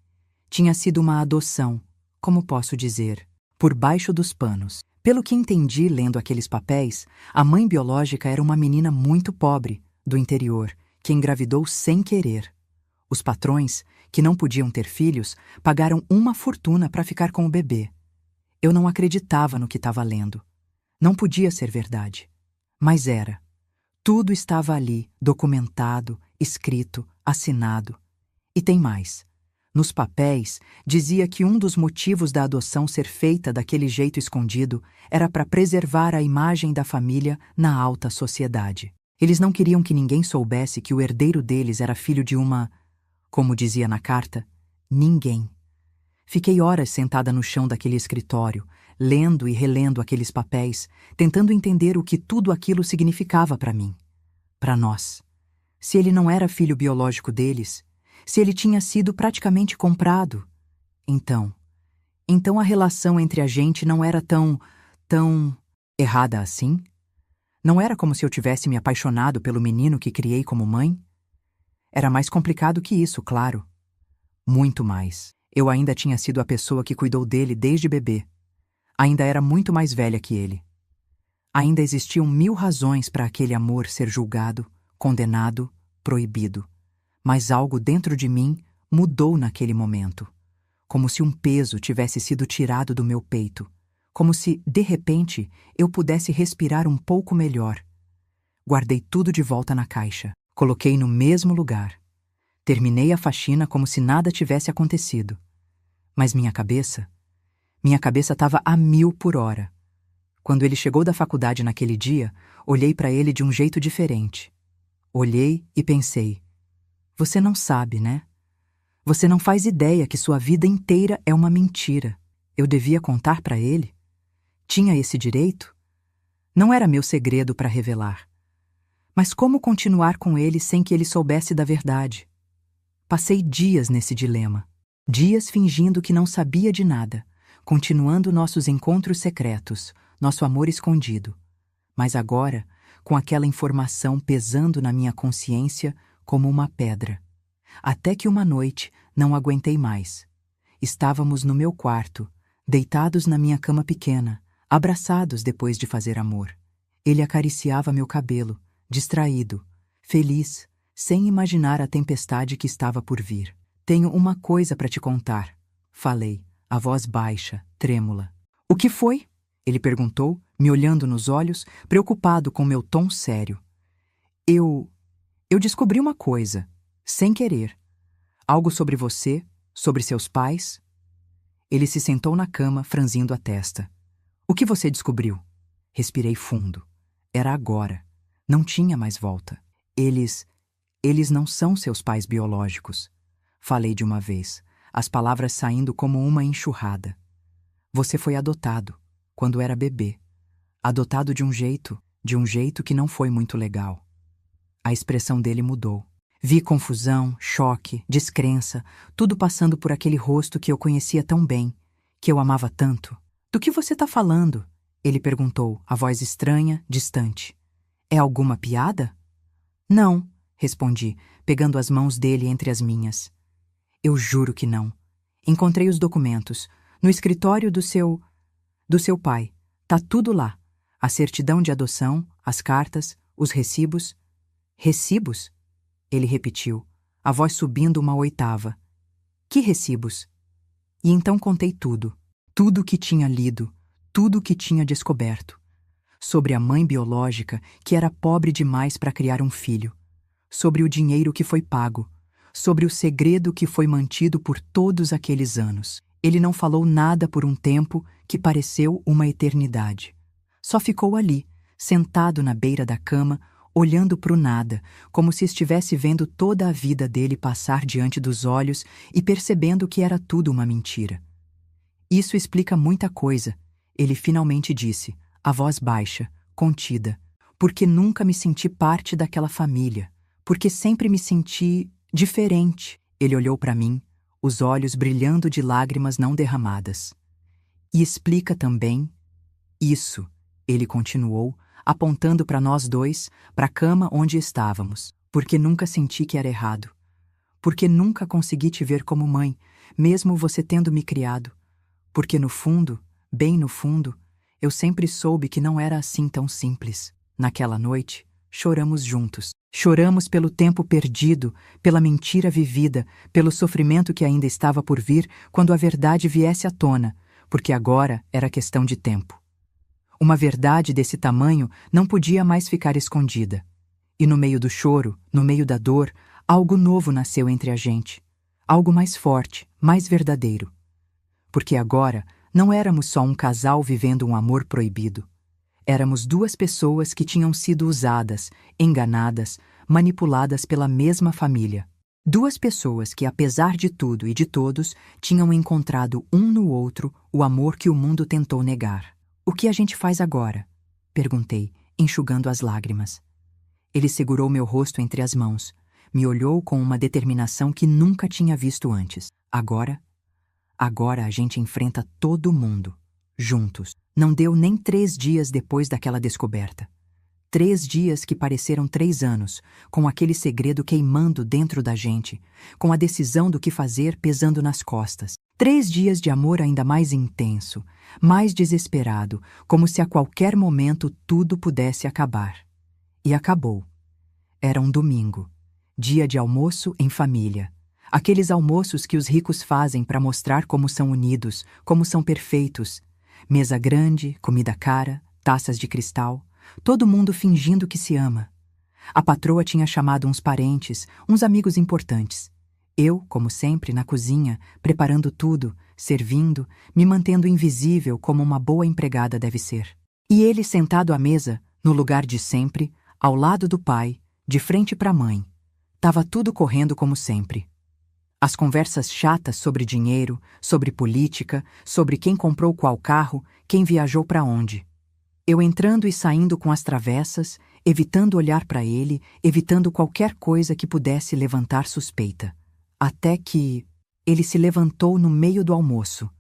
Tinha sido uma adoção, como posso dizer, por baixo dos panos. Pelo que entendi lendo aqueles papéis, a mãe biológica era uma menina muito pobre, do interior, que engravidou sem querer. Os patrões, que não podiam ter filhos, pagaram uma fortuna para ficar com o bebê. Eu não acreditava no que estava lendo. Não podia ser verdade. Mas era. Tudo estava ali, documentado, escrito, assinado. E tem mais. Nos papéis, dizia que um dos motivos da adoção ser feita daquele jeito escondido era para preservar a imagem da família na alta sociedade. Eles não queriam que ninguém soubesse que o herdeiro deles era filho de uma, como dizia na carta, ninguém. Fiquei horas sentada no chão daquele escritório, lendo e relendo aqueles papéis, tentando entender o que tudo aquilo significava para mim, para nós. Se ele não era filho biológico deles, se ele tinha sido praticamente comprado, então a relação entre a gente não era tão errada assim? Não era como se eu tivesse me apaixonado pelo menino que criei como mãe? Era mais complicado que isso, claro. Muito mais. Eu ainda tinha sido a pessoa que cuidou dele desde bebê. Ainda era muito mais velha que ele. Ainda existiam 1000 razões para aquele amor ser julgado, condenado, proibido. Mas algo dentro de mim mudou naquele momento. Como se um peso tivesse sido tirado do meu peito. Como se, de repente, eu pudesse respirar um pouco melhor. Guardei tudo de volta na caixa. Coloquei no mesmo lugar. Terminei a faxina como se nada tivesse acontecido. Mas minha cabeça estava a 1000 por hora. Quando ele chegou da faculdade naquele dia, olhei para ele de um jeito diferente. Olhei e pensei, você não sabe, né? Você não faz ideia que sua vida inteira é uma mentira. Eu devia contar para ele? Tinha esse direito? Não era meu segredo para revelar. Mas como continuar com ele sem que ele soubesse da verdade? Passei dias nesse dilema. Dias fingindo que não sabia de nada, continuando nossos encontros secretos, nosso amor escondido. Mas agora, com aquela informação pesando na minha consciência como uma pedra. Até que uma noite não aguentei mais. Estávamos no meu quarto, deitados na minha cama pequena, abraçados depois de fazer amor. Ele acariciava meu cabelo, distraído, feliz, sem imaginar a tempestade que estava por vir. Tenho uma coisa para te contar, falei, a voz baixa, trêmula. O que foi? Ele perguntou, me olhando nos olhos, preocupado com meu tom sério. Eu descobri uma coisa, sem querer. Algo sobre você, sobre seus pais. Ele se sentou na cama, franzindo a testa. O que você descobriu? Respirei fundo. Era agora. Não tinha mais volta. Eles não são seus pais biológicos. Falei de uma vez, as palavras saindo como uma enxurrada. Você foi adotado, quando era bebê. Adotado de um jeito que não foi muito legal. A expressão dele mudou. Vi confusão, choque, descrença, tudo passando por aquele rosto que eu conhecia tão bem, que eu amava tanto. Do que você tá falando? Ele perguntou, a voz estranha, distante. É alguma piada? Não, respondi, pegando as mãos dele entre as minhas. Eu juro que não. Encontrei os documentos, no escritório do seu pai. Tá tudo lá. A certidão de adoção, as cartas, os recibos. Recibos? Ele repetiu, a voz subindo uma oitava. Que recibos? E então contei tudo. Tudo o que tinha lido, tudo o que tinha descoberto. Sobre a mãe biológica que era pobre demais para criar um filho. Sobre o dinheiro que foi pago. Sobre o segredo que foi mantido por todos aqueles anos. Ele não falou nada por um tempo que pareceu uma eternidade. Só ficou ali, sentado na beira da cama, olhando para o nada, como se estivesse vendo toda a vida dele passar diante dos olhos e percebendo que era tudo uma mentira. Isso explica muita coisa, ele finalmente disse, a voz baixa, contida, porque nunca me senti parte daquela família, porque sempre me senti diferente. Ele olhou para mim, os olhos brilhando de lágrimas não derramadas. E explica também isso, ele continuou, apontando para nós dois, para a cama onde estávamos, porque nunca senti que era errado. Porque nunca consegui te ver como mãe, mesmo você tendo me criado. Porque no fundo, bem no fundo, eu sempre soube que não era assim tão simples. Naquela noite, choramos juntos. Choramos pelo tempo perdido, pela mentira vivida, pelo sofrimento que ainda estava por vir quando a verdade viesse à tona, porque agora era questão de tempo. Uma verdade desse tamanho não podia mais ficar escondida. E no meio do choro, no meio da dor, algo novo nasceu entre a gente. Algo mais forte, mais verdadeiro. Porque agora não éramos só um casal vivendo um amor proibido. Éramos duas pessoas que tinham sido usadas, enganadas, manipuladas pela mesma família. Duas pessoas que, apesar de tudo e de todos, tinham encontrado um no outro o amor que o mundo tentou negar. O que a gente faz agora? Perguntei, enxugando as lágrimas. Ele segurou meu rosto entre as mãos, me olhou com uma determinação que nunca tinha visto antes. Agora a gente enfrenta todo mundo, juntos. Não deu nem 3 dias depois daquela descoberta. 3 dias que pareceram 3 anos, com aquele segredo queimando dentro da gente, com a decisão do que fazer pesando nas costas. 3 dias de amor ainda mais intenso, mais desesperado, como se a qualquer momento tudo pudesse acabar. E acabou. Era um domingo, dia de almoço em família. Aqueles almoços que os ricos fazem para mostrar como são unidos, como são perfeitos. Mesa grande, comida cara, taças de cristal, todo mundo fingindo que se ama. A patroa tinha chamado uns parentes, uns amigos importantes. Eu, como sempre, na cozinha, preparando tudo, servindo, me mantendo invisível como uma boa empregada deve ser. E ele sentado à mesa, no lugar de sempre, ao lado do pai, de frente para a mãe. Tava tudo correndo como sempre. As conversas chatas sobre dinheiro, sobre política, sobre quem comprou qual carro, quem viajou para onde. Eu entrando e saindo com as travessas, evitando olhar para ele, evitando qualquer coisa que pudesse levantar suspeita. Até que ele se levantou no meio do almoço.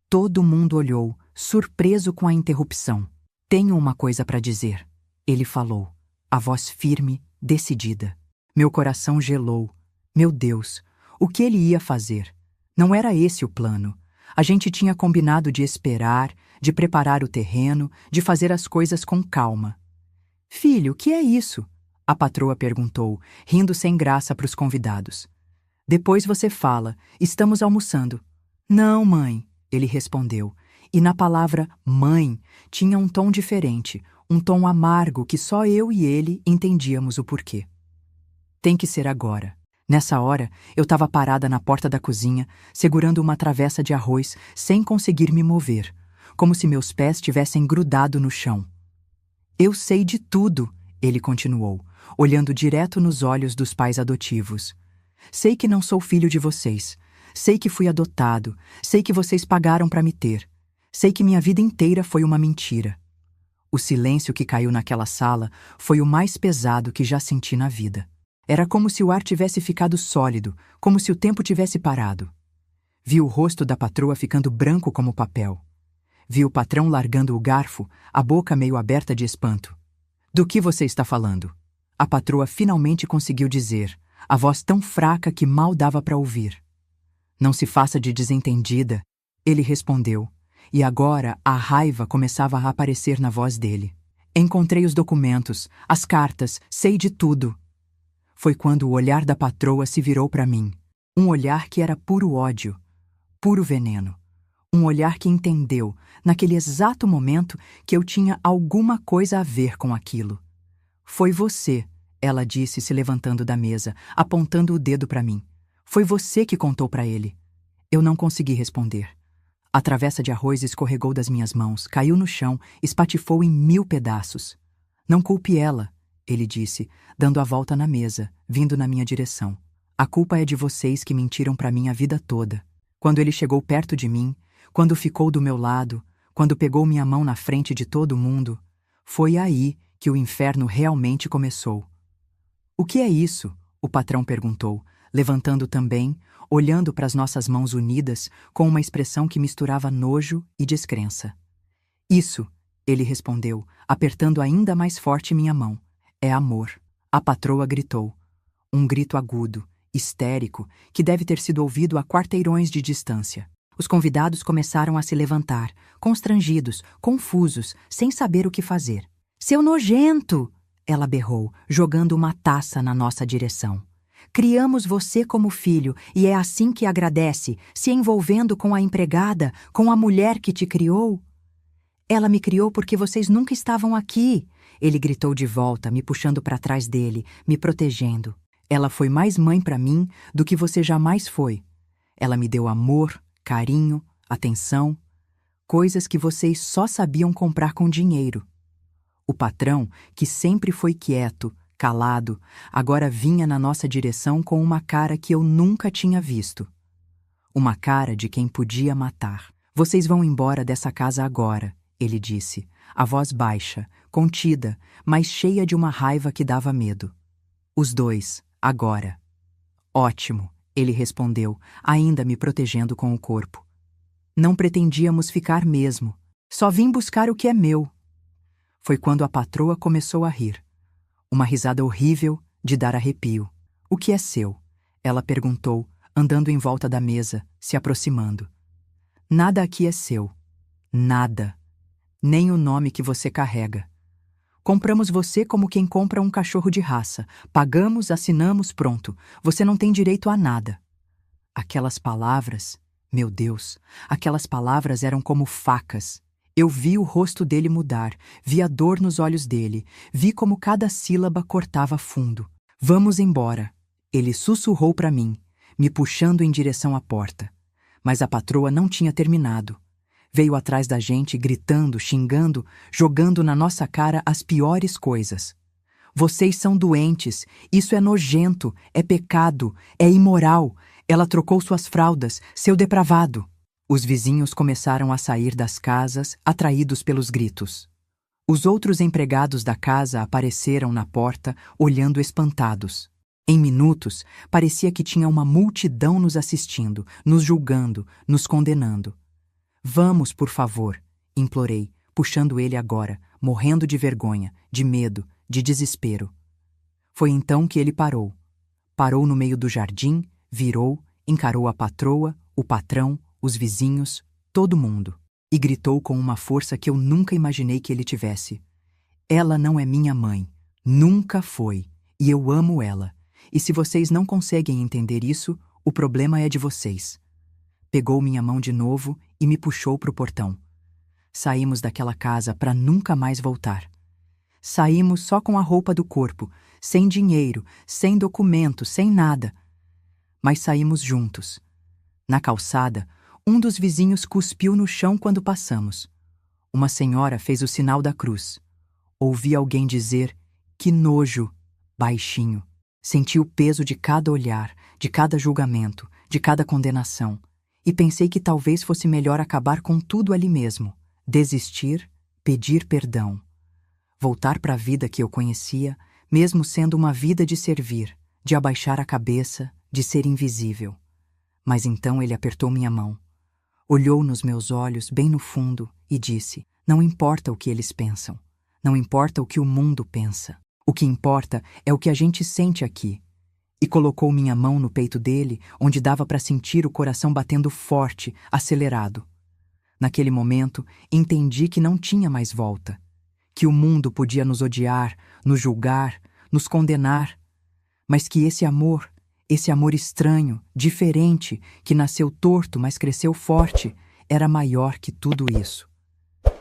Todo mundo olhou, surpreso com a interrupção. Tenho uma coisa para dizer, ele falou, a voz firme, decidida. Meu coração gelou. Meu Deus, o que ele ia fazer? Não era esse o plano. A gente tinha combinado de esperar, de preparar o terreno, de fazer as coisas com calma. Filho, o que é isso? A patroa perguntou, rindo sem graça para os convidados. Depois você fala, estamos almoçando. Não, mãe, ele respondeu, e na palavra mãe tinha um tom diferente, um tom amargo que só eu e ele entendíamos o porquê. Tem que ser agora. Nessa hora, eu estava parada na porta da cozinha, segurando uma travessa de arroz, sem conseguir me mover, como se meus pés tivessem grudado no chão. Eu sei de tudo, ele continuou, olhando direto nos olhos dos pais adotivos. Sei que não sou filho de vocês. Sei que fui adotado. Sei que vocês pagaram para me ter. Sei que minha vida inteira foi uma mentira. O silêncio que caiu naquela sala foi o mais pesado que já senti na vida. Era como se o ar tivesse ficado sólido, como se o tempo tivesse parado. Vi o rosto da patroa ficando branco como papel. Vi o patrão largando o garfo, a boca meio aberta de espanto. Do que você está falando? A patroa finalmente conseguiu dizer, a voz tão fraca que mal dava para ouvir. Não se faça de desentendida, ele respondeu, e agora a raiva começava a aparecer na voz dele. Encontrei os documentos, as cartas, sei de tudo. Foi quando o olhar da patroa se virou para mim. Um olhar que era puro ódio, puro veneno. Um olhar que entendeu, naquele exato momento, que eu tinha alguma coisa a ver com aquilo. Foi você, ela disse se levantando da mesa, apontando o dedo para mim. Foi você que contou para ele. Eu não consegui responder. A travessa de arroz escorregou das minhas mãos, caiu no chão, espatifou em 1000 pedaços. Não culpe ela, ele disse, dando a volta na mesa, vindo na minha direção. A culpa é de vocês que mentiram para mim a vida toda. Quando ele chegou perto de mim, quando ficou do meu lado, quando pegou minha mão na frente de todo mundo, foi aí que o inferno realmente começou. O que é isso? O patrão perguntou, levantando também, olhando para as nossas mãos unidas com uma expressão que misturava nojo e descrença. Isso, ele respondeu, apertando ainda mais forte minha mão. É amor. A patroa gritou. Um grito agudo, histérico, que deve ter sido ouvido a quarteirões de distância. Os convidados começaram a se levantar, constrangidos, confusos, sem saber o que fazer. Seu nojento! Ela berrou, jogando uma taça na nossa direção. Criamos você como filho e é assim que agradece, se envolvendo com a empregada, com a mulher que te criou? Ela me criou porque vocês nunca estavam aqui. Ele gritou de volta, me puxando para trás dele, me protegendo. Ela foi mais mãe para mim do que você jamais foi. Ela me deu amor, carinho, atenção, coisas que vocês só sabiam comprar com dinheiro. O patrão, que sempre foi quieto, calado, agora vinha na nossa direção com uma cara que eu nunca tinha visto. Uma cara de quem podia matar. Vocês vão embora dessa casa agora, ele disse, a voz baixa, contida, mas cheia de uma raiva que dava medo. Os dois, agora. Ótimo, ele respondeu, ainda me protegendo com o corpo. Não pretendíamos ficar mesmo. Só vim buscar o que é meu. Foi quando a patroa começou a rir. Uma risada horrível de dar arrepio. O que é seu? Ela perguntou, andando em volta da mesa, se aproximando. Nada aqui é seu. Nada. Nem o nome que você carrega. Compramos você como quem compra um cachorro de raça. Pagamos, assinamos, pronto. Você não tem direito a nada. Aquelas palavras, meu Deus, aquelas palavras eram como facas. Eu vi o rosto dele mudar, vi a dor nos olhos dele, vi como cada sílaba cortava fundo. Vamos embora. Ele sussurrou para mim, me puxando em direção à porta. Mas a patroa não tinha terminado. Veio atrás da gente, gritando, xingando, jogando na nossa cara as piores coisas. Vocês são doentes, isso é nojento, é pecado, é imoral. Ela trocou suas fraldas, seu depravado. Os vizinhos começaram a sair das casas, atraídos pelos gritos. Os outros empregados da casa apareceram na porta, olhando espantados. Em minutos, parecia que tinha uma multidão nos assistindo, nos julgando, nos condenando. Vamos, por favor, implorei, puxando ele agora, morrendo de vergonha, de medo, de desespero. Foi então que ele parou. Parou no meio do jardim, virou, encarou a patroa, o patrão, os vizinhos, todo mundo, e gritou com uma força que eu nunca imaginei que ele tivesse. Ela não é minha mãe, nunca foi, e eu amo ela. E se vocês não conseguem entender isso, o problema é de vocês. Pegou minha mão de novo e me puxou para o portão. Saímos daquela casa para nunca mais voltar. Saímos só com a roupa do corpo, sem dinheiro, sem documento, sem nada. Mas saímos juntos. Na calçada, um dos vizinhos cuspiu no chão quando passamos. Uma senhora fez o sinal da cruz. Ouvi alguém dizer, que nojo, baixinho. Senti o peso de cada olhar, de cada julgamento, de cada condenação. E pensei que talvez fosse melhor acabar com tudo ali mesmo. Desistir, pedir perdão. voltar para a vida que eu conhecia, mesmo sendo uma vida de servir, de abaixar a cabeça, de ser invisível. Mas então ele apertou minha mão, olhou nos meus olhos bem no fundo e disse: não importa o que eles pensam, não importa o que o mundo pensa, o que importa é o que a gente sente aqui. E colocou minha mão no peito dele, onde dava para sentir o coração batendo forte, acelerado. Naquele momento, entendi que não tinha mais volta, que o mundo podia nos odiar, nos julgar, nos condenar, mas que esse amor estranho, diferente, que nasceu torto, mas cresceu forte, era maior que tudo isso.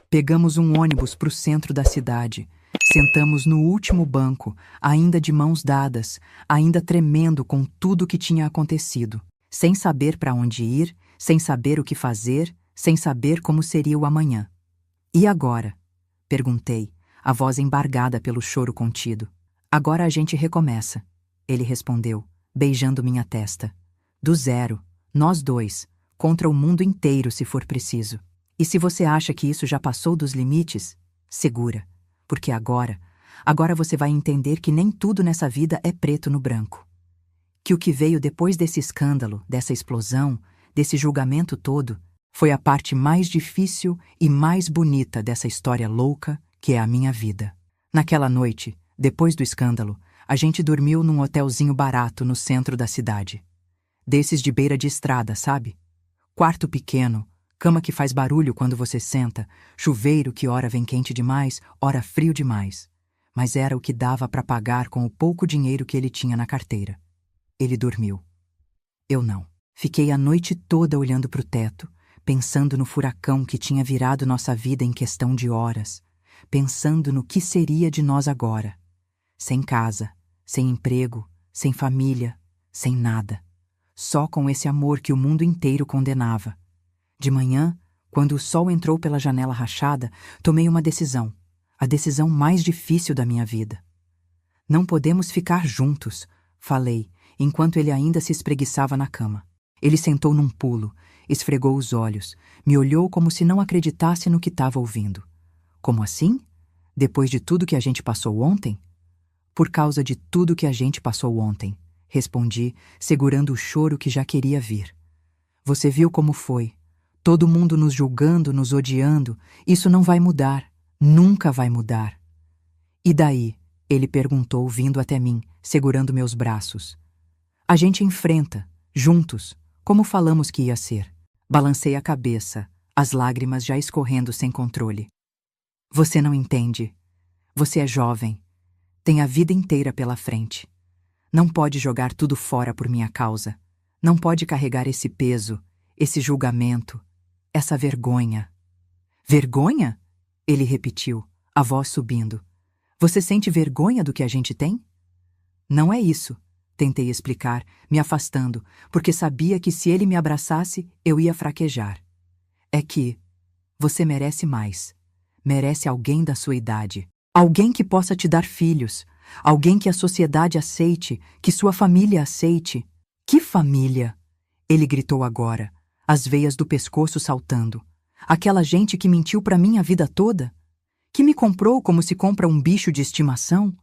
Pegamos um ônibus para o centro da cidade. Sentamos no último banco, ainda de mãos dadas, ainda tremendo com tudo o que tinha acontecido, sem saber para onde ir, sem saber o que fazer, sem saber como seria o amanhã. E agora? Perguntei, a voz embargada pelo choro contido. Agora a gente recomeça, ele respondeu, beijando minha testa. Do zero, nós dois, contra o mundo inteiro se for preciso. E se você acha que isso já passou dos limites, segura. Porque agora você vai entender que nem tudo nessa vida é preto no branco. Que o que veio depois desse escândalo, dessa explosão, desse julgamento todo, foi a parte mais difícil e mais bonita dessa história louca que é a minha vida. Naquela noite, depois do escândalo, a gente dormiu num hotelzinho barato no centro da cidade. Desses de beira de estrada, sabe? Quarto pequeno, cama que faz barulho quando você senta, chuveiro que ora vem quente demais, ora frio demais. Mas era o que dava para pagar com o pouco dinheiro que ele tinha na carteira. Ele dormiu. Eu não. Fiquei a noite toda olhando para o teto, pensando no furacão que tinha virado nossa vida em questão de horas, pensando no que seria de nós agora. Sem casa, sem emprego, sem família, sem nada. Só com esse amor que o mundo inteiro condenava. De manhã, quando o sol entrou pela janela rachada, tomei uma decisão, a decisão mais difícil da minha vida. Não podemos ficar juntos, falei, enquanto ele ainda se espreguiçava na cama. Ele sentou num pulo, esfregou os olhos, me olhou como se não acreditasse no que estava ouvindo. Como assim? Depois de tudo que a gente passou ontem? Por causa de tudo que a gente passou ontem, respondi, segurando o choro que já queria vir. Você viu como foi? Todo mundo nos julgando, nos odiando. Isso não vai mudar. Nunca vai mudar. E daí? Ele perguntou, vindo até mim, segurando meus braços. A gente enfrenta, juntos, como falamos que ia ser. Balancei a cabeça, as lágrimas já escorrendo sem controle. Você não entende. Você é jovem. Tem a vida inteira pela frente. Não pode jogar tudo fora por minha causa. Não pode carregar esse peso, esse julgamento, essa vergonha. Vergonha? Ele repetiu, a voz subindo. Você sente vergonha do que a gente tem? Não é isso, tentei explicar, me afastando, porque sabia que se ele me abraçasse, eu ia fraquejar. É que você merece mais. Merece alguém da sua idade. Alguém que possa te dar filhos. Alguém que a sociedade aceite, que sua família aceite. Que família? Ele gritou agora, as veias do pescoço saltando. Aquela gente que mentiu para mim a vida toda? Que me comprou como se compra um bicho de estimação?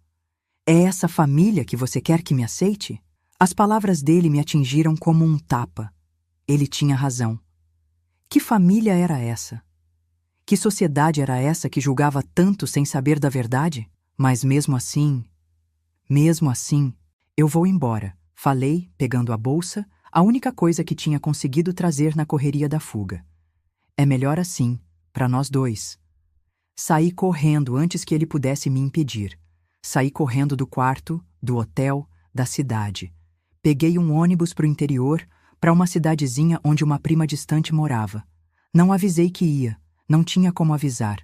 É essa família que você quer que me aceite? As palavras dele me atingiram como um tapa. Ele tinha razão. Que família era essa? Que sociedade era essa que julgava tanto sem saber da verdade? Mas mesmo assim, eu vou embora, falei, pegando a bolsa, a única coisa que tinha conseguido trazer na correria da fuga. É melhor assim, para nós dois. Saí correndo antes que ele pudesse me impedir. Saí correndo do quarto, do hotel, da cidade. Peguei um ônibus para o interior, para uma cidadezinha onde uma prima distante morava. Não avisei que ia, não tinha como avisar.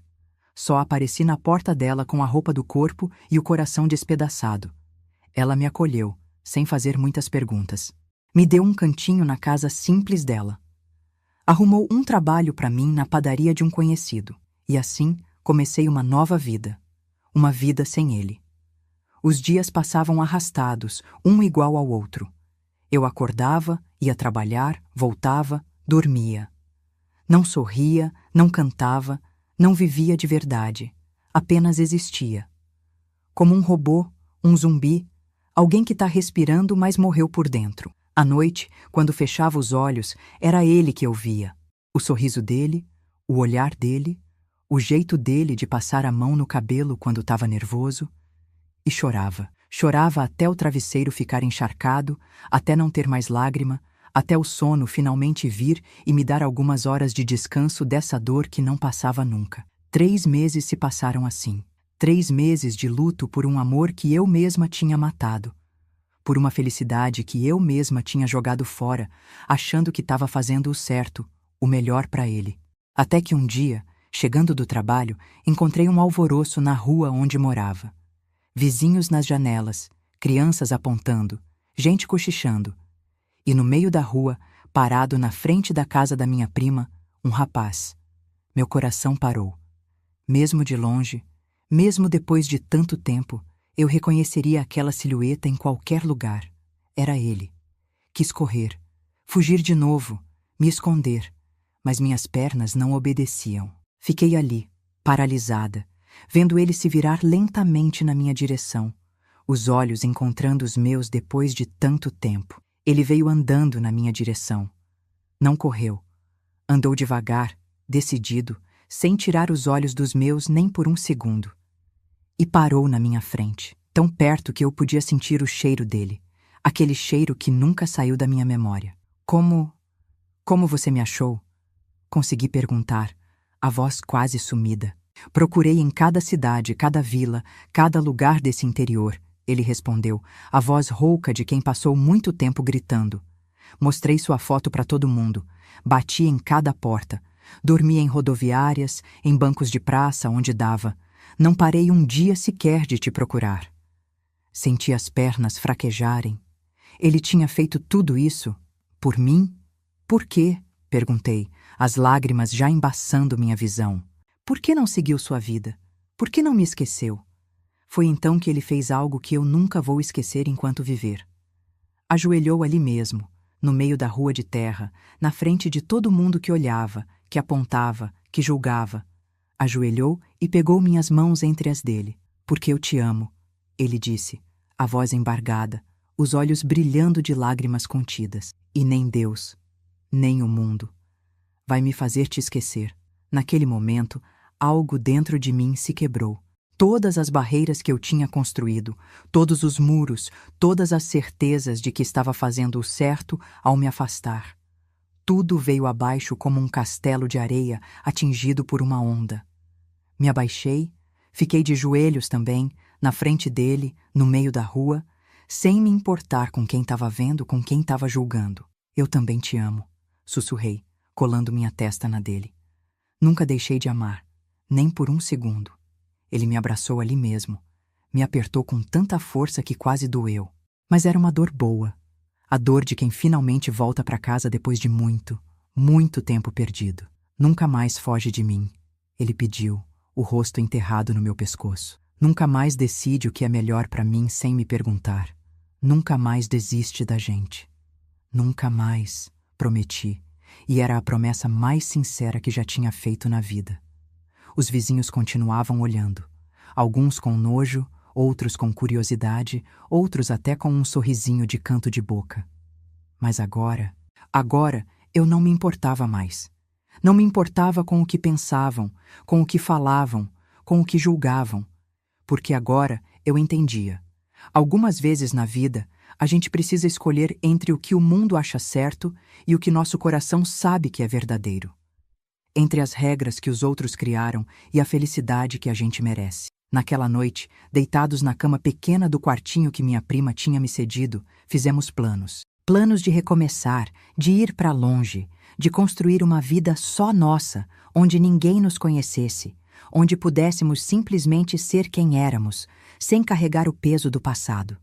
Só apareci na porta dela com a roupa do corpo e o coração despedaçado. Ela me acolheu, sem fazer muitas perguntas. Me deu um cantinho na casa simples dela. Arrumou um trabalho para mim na padaria de um conhecido. E assim comecei uma nova vida. Uma vida sem ele. Os dias passavam arrastados, um igual ao outro. Eu acordava, ia trabalhar, voltava, dormia. Não sorria, não cantava, não vivia de verdade. Apenas existia. Como um robô, um zumbi, alguém que está respirando, mas morreu por dentro. À noite, quando fechava os olhos, era ele que eu via. O sorriso dele, o olhar dele, o jeito dele de passar a mão no cabelo quando estava nervoso. E chorava. Chorava até o travesseiro ficar encharcado, até não ter mais lágrima, até o sono finalmente vir e me dar algumas horas de descanso dessa dor que não passava nunca. 3 meses se passaram assim. 3 meses de luto por um amor que eu mesma tinha matado. Por uma felicidade que eu mesma tinha jogado fora, achando que estava fazendo o certo, o melhor para ele. Até que um dia, chegando do trabalho, encontrei um alvoroço na rua onde morava. Vizinhos nas janelas, crianças apontando, gente cochichando. E no meio da rua, parado na frente da casa da minha prima, um rapaz. Meu coração parou. Mesmo de longe, mesmo depois de tanto tempo, eu reconheceria aquela silhueta em qualquer lugar. Era ele. Quis correr, fugir de novo, me esconder, mas minhas pernas não obedeciam. Fiquei ali, paralisada, vendo ele se virar lentamente na minha direção, os olhos encontrando os meus depois de tanto tempo. Ele veio andando na minha direção. Não correu. Andou devagar, decidido, sem tirar os olhos dos meus nem por um segundo. E parou na minha frente, tão perto que eu podia sentir o cheiro dele, aquele cheiro que nunca saiu da minha memória. Como você me achou? Consegui perguntar, a voz quase sumida. Procurei em cada cidade, cada vila, cada lugar desse interior. Ele respondeu, a voz rouca de quem passou muito tempo gritando. Mostrei sua foto para todo mundo. Bati em cada porta. Dormi em rodoviárias, em bancos de praça, onde dava. Não parei um dia sequer de te procurar. Senti as pernas fraquejarem. Ele tinha feito tudo isso? Por mim? Por quê? Perguntei, as lágrimas já embaçando minha visão. Por que não seguiu sua vida? Por que não me esqueceu? Foi então que ele fez algo que eu nunca vou esquecer enquanto viver. Ajoelhou ali mesmo, no meio da rua de terra, na frente de todo mundo que olhava, que apontava, que julgava. Ajoelhou e pegou minhas mãos entre as dele. Porque eu te amo, ele disse, a voz embargada, os olhos brilhando de lágrimas contidas. E nem Deus, nem o mundo, vai me fazer te esquecer. Naquele momento, algo dentro de mim se quebrou. Todas as barreiras que eu tinha construído, todos os muros, todas as certezas de que estava fazendo o certo ao me afastar. Tudo veio abaixo como um castelo de areia atingido por uma onda. Me abaixei, fiquei de joelhos também, na frente dele, no meio da rua, sem me importar com quem estava vendo, com quem estava julgando. Eu também te amo, sussurrei, colando minha testa na dele. Nunca deixei de amar, nem por um segundo. Ele me abraçou ali mesmo, me apertou com tanta força que quase doeu. Mas era uma dor boa, a dor de quem finalmente volta para casa depois de muito, muito tempo perdido. Nunca mais foge de mim, ele pediu, o rosto enterrado no meu pescoço. Nunca mais decide o que é melhor para mim sem me perguntar. Nunca mais desiste da gente. Nunca mais, prometi, e era a promessa mais sincera que já tinha feito na vida. Os vizinhos continuavam olhando, alguns com nojo, outros com curiosidade, outros até com um sorrisinho de canto de boca. Mas agora eu não me importava mais. Não me importava com o que pensavam, com o que falavam, com o que julgavam. Porque agora eu entendia. Algumas vezes na vida, a gente precisa escolher entre o que o mundo acha certo e o que nosso coração sabe que é verdadeiro. Entre as regras que os outros criaram e a felicidade que a gente merece. Naquela noite, deitados na cama pequena do quartinho que minha prima tinha me cedido, fizemos planos. Planos de recomeçar, de ir para longe, de construir uma vida só nossa, onde ninguém nos conhecesse, onde pudéssemos simplesmente ser quem éramos, sem carregar o peso do passado.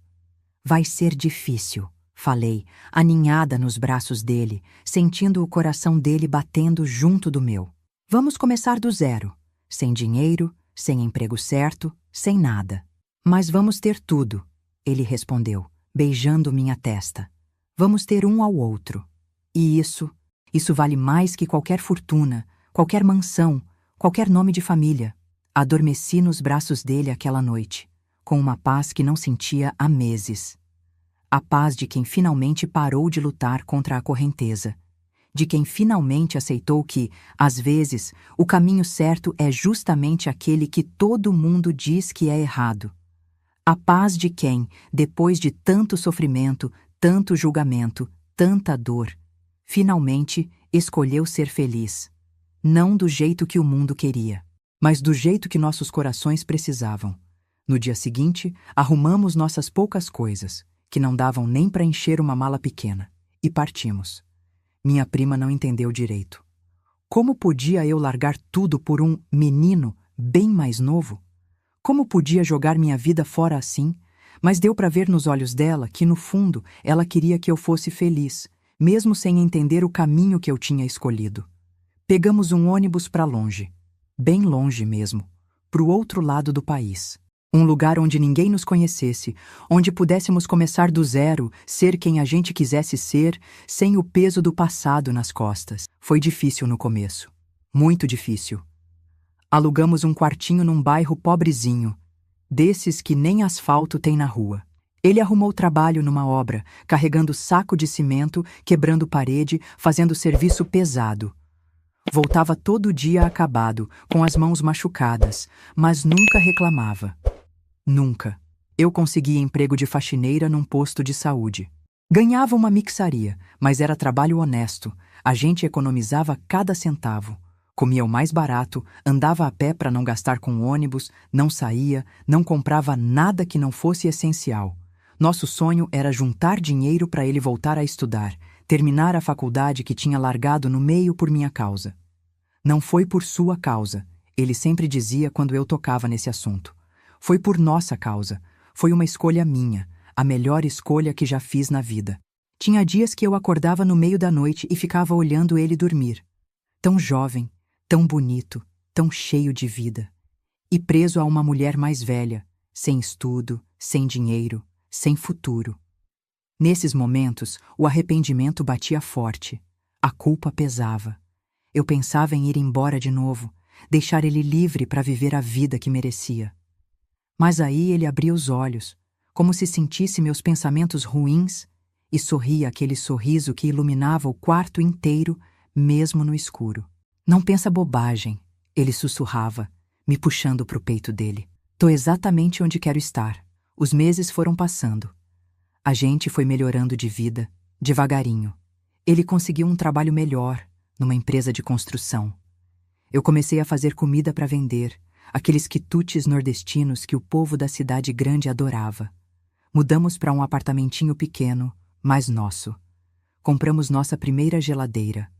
Vai ser difícil, falei, aninhada nos braços dele, sentindo o coração dele batendo junto do meu. Vamos começar do zero, sem dinheiro, sem emprego certo, sem nada. Mas vamos ter tudo, ele respondeu, beijando minha testa. Vamos ter um ao outro. E isso vale mais que qualquer fortuna, qualquer mansão, qualquer nome de família. Adormeci nos braços dele aquela noite, com uma paz que não sentia há meses. A paz de quem finalmente parou de lutar contra a correnteza, de quem finalmente aceitou que, às vezes, o caminho certo é justamente aquele que todo mundo diz que é errado. A paz de quem, depois de tanto sofrimento, tanto julgamento, tanta dor, finalmente escolheu ser feliz. Não do jeito que o mundo queria, mas do jeito que nossos corações precisavam. No dia seguinte, arrumamos nossas poucas coisas, que não davam nem para encher uma mala pequena, e partimos. Minha prima não entendeu direito. Como podia eu largar tudo por um menino bem mais novo? Como podia jogar minha vida fora assim? Mas deu para ver nos olhos dela que, no fundo, ela queria que eu fosse feliz, mesmo sem entender o caminho que eu tinha escolhido. Pegamos um ônibus para longe, bem longe mesmo, para o outro lado do país. Um lugar onde ninguém nos conhecesse, onde pudéssemos começar do zero, ser quem a gente quisesse ser, sem o peso do passado nas costas. Foi difícil no começo. Muito difícil. Alugamos um quartinho num bairro pobrezinho, desses que nem asfalto tem na rua. Ele arrumou trabalho numa obra, carregando saco de cimento, quebrando parede, fazendo serviço pesado. Voltava todo dia acabado, com as mãos machucadas, mas nunca reclamava. Nunca. Eu conseguia emprego de faxineira num posto de saúde. Ganhava uma mixaria, mas era trabalho honesto. A gente economizava cada centavo. Comia o mais barato, andava a pé para não gastar com ônibus, não saía, não comprava nada que não fosse essencial. Nosso sonho era juntar dinheiro para ele voltar a estudar, terminar a faculdade que tinha largado no meio por minha causa. Não foi por sua causa, ele sempre dizia quando eu tocava nesse assunto. Foi por nossa causa. Foi uma escolha minha, a melhor escolha que já fiz na vida. Tinha dias que eu acordava no meio da noite e ficava olhando ele dormir. Tão jovem, tão bonito, tão cheio de vida. E preso a uma mulher mais velha, sem estudo, sem dinheiro, sem futuro. Nesses momentos, o arrependimento batia forte. A culpa pesava. Eu pensava em ir embora de novo, deixar ele livre para viver a vida que merecia. Mas aí ele abria os olhos, como se sentisse meus pensamentos ruins, e sorria aquele sorriso que iluminava o quarto inteiro, mesmo no escuro. Não pensa bobagem, ele sussurrava, me puxando para o peito dele. Tô exatamente onde quero estar. Os meses foram passando. A gente foi melhorando de vida, devagarinho. Ele conseguiu um trabalho melhor, numa empresa de construção. Eu comecei a fazer comida para vender, aqueles quitutes nordestinos que o povo da cidade grande adorava. Mudamos para um apartamentinho pequeno, mas nosso. Compramos nossa primeira geladeira,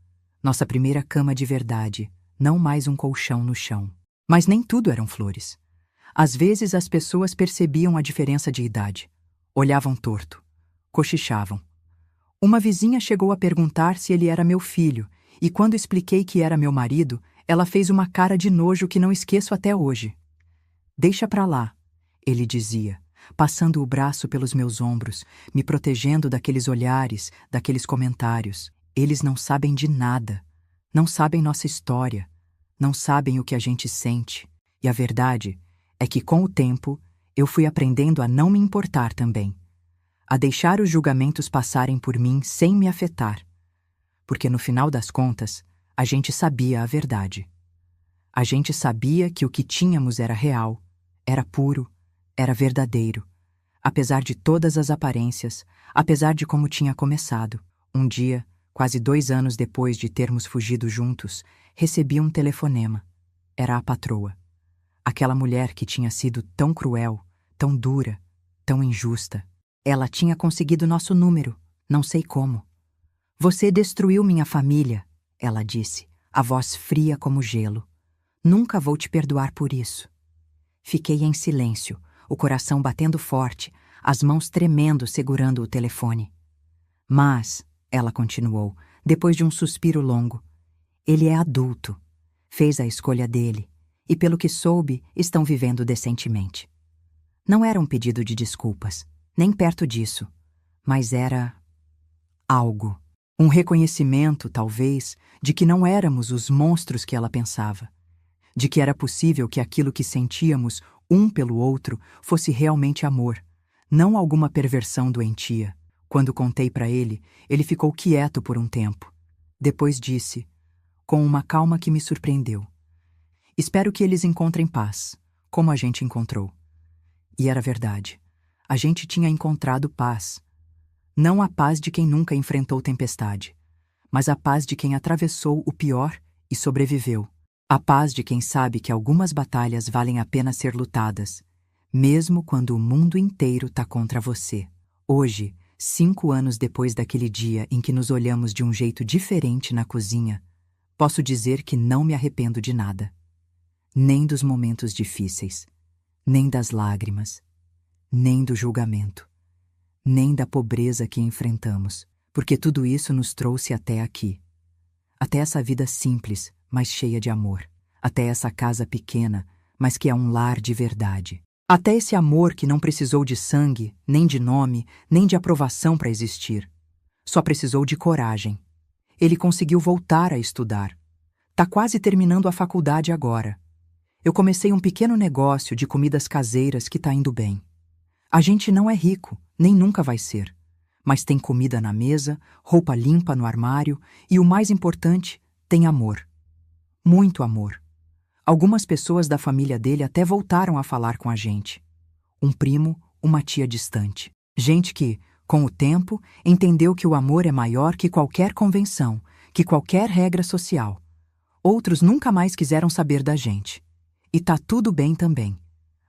nossa primeira cama de verdade, não mais um colchão no chão. Mas nem tudo eram flores. Às vezes as pessoas percebiam a diferença de idade. Olhavam torto, cochichavam. Uma vizinha chegou a perguntar se ele era meu filho, e quando expliquei que era meu marido, ela fez uma cara de nojo que não esqueço até hoje. Deixa pra lá, ele dizia, passando o braço pelos meus ombros, me protegendo daqueles olhares, daqueles comentários. Eles não sabem de nada, não sabem nossa história, não sabem o que a gente sente. E a verdade é que, com o tempo, eu fui aprendendo a não me importar também, a deixar os julgamentos passarem por mim sem me afetar. Porque, no final das contas, a gente sabia a verdade. A gente sabia que o que tínhamos era real, era puro, era verdadeiro. Apesar de todas as aparências, apesar de como tinha começado. Um dia, quase 2 anos depois de termos fugido juntos, recebi um telefonema. Era a patroa. Aquela mulher que tinha sido tão cruel, tão dura, tão injusta. Ela tinha conseguido nosso número, não sei como. Você destruiu minha família, ela disse, a voz fria como gelo. Nunca vou te perdoar por isso. Fiquei em silêncio, o coração batendo forte, as mãos tremendo segurando o telefone. Mas, ela continuou, depois de um suspiro longo, ele é adulto, fez a escolha dele, e pelo que soube, estão vivendo decentemente. Não era um pedido de desculpas, nem perto disso, mas era algo. Um reconhecimento, talvez, de que não éramos os monstros que ela pensava. de que era possível que aquilo que sentíamos um pelo outro fosse realmente amor, não alguma perversão doentia. Quando contei para ele, ele ficou quieto por um tempo. Depois disse, com uma calma que me surpreendeu: espero que eles encontrem paz, como a gente encontrou. E era verdade. A gente tinha encontrado paz. Não a paz de quem nunca enfrentou tempestade, mas a paz de quem atravessou o pior e sobreviveu. A paz de quem sabe que algumas batalhas valem a pena ser lutadas, mesmo quando o mundo inteiro está contra você. Hoje, 5 anos depois daquele dia em que nos olhamos de um jeito diferente na cozinha, posso dizer que não me arrependo de nada. Nem dos momentos difíceis, nem das lágrimas, nem do julgamento, nem da pobreza que enfrentamos, porque tudo isso nos trouxe até aqui. Até essa vida simples, mas cheia de amor. Até essa casa pequena, mas que é um lar de verdade. Até esse amor que não precisou de sangue, nem de nome, nem de aprovação para existir. Só precisou de coragem. Ele conseguiu voltar a estudar. Tá quase terminando a faculdade agora. Eu comecei um pequeno negócio de comidas caseiras que tá indo bem. A gente não é rico, nem nunca vai ser. Mas tem comida na mesa, roupa limpa no armário e, o mais importante, tem amor. Muito amor. Algumas pessoas da família dele até voltaram a falar com a gente. Um primo, uma tia distante. Gente que, com o tempo, entendeu que o amor é maior que qualquer convenção, que qualquer regra social. Outros nunca mais quiseram saber da gente. E tá tudo bem também.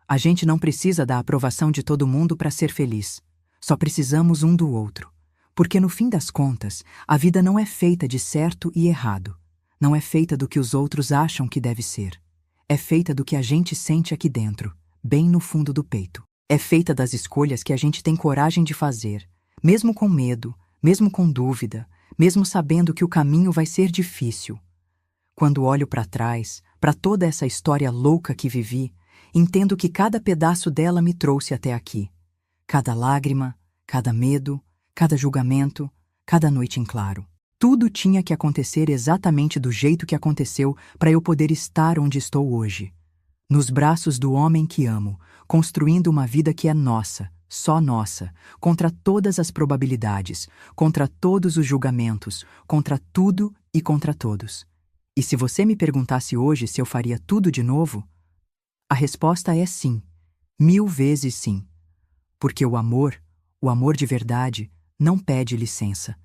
A gente não precisa da aprovação de todo mundo para ser feliz. Só precisamos um do outro. Porque no fim das contas, a vida não é feita de certo e errado. Não é feita do que os outros acham que deve ser. É feita do que a gente sente aqui dentro, bem no fundo do peito. É feita das escolhas que a gente tem coragem de fazer, mesmo com medo, mesmo com dúvida, mesmo sabendo que o caminho vai ser difícil. Quando olho para trás, para toda essa história louca que vivi, entendo que cada pedaço dela me trouxe até aqui. Cada lágrima, cada medo, cada julgamento, cada noite em claro. Tudo tinha que acontecer exatamente do jeito que aconteceu para eu poder estar onde estou hoje. Nos braços do homem que amo, construindo uma vida que é nossa, só nossa, contra todas as probabilidades, contra todos os julgamentos, contra tudo e contra todos. E se você me perguntasse hoje se eu faria tudo de novo, a resposta é sim, 1000 vezes sim. Porque o amor de verdade, não pede licença.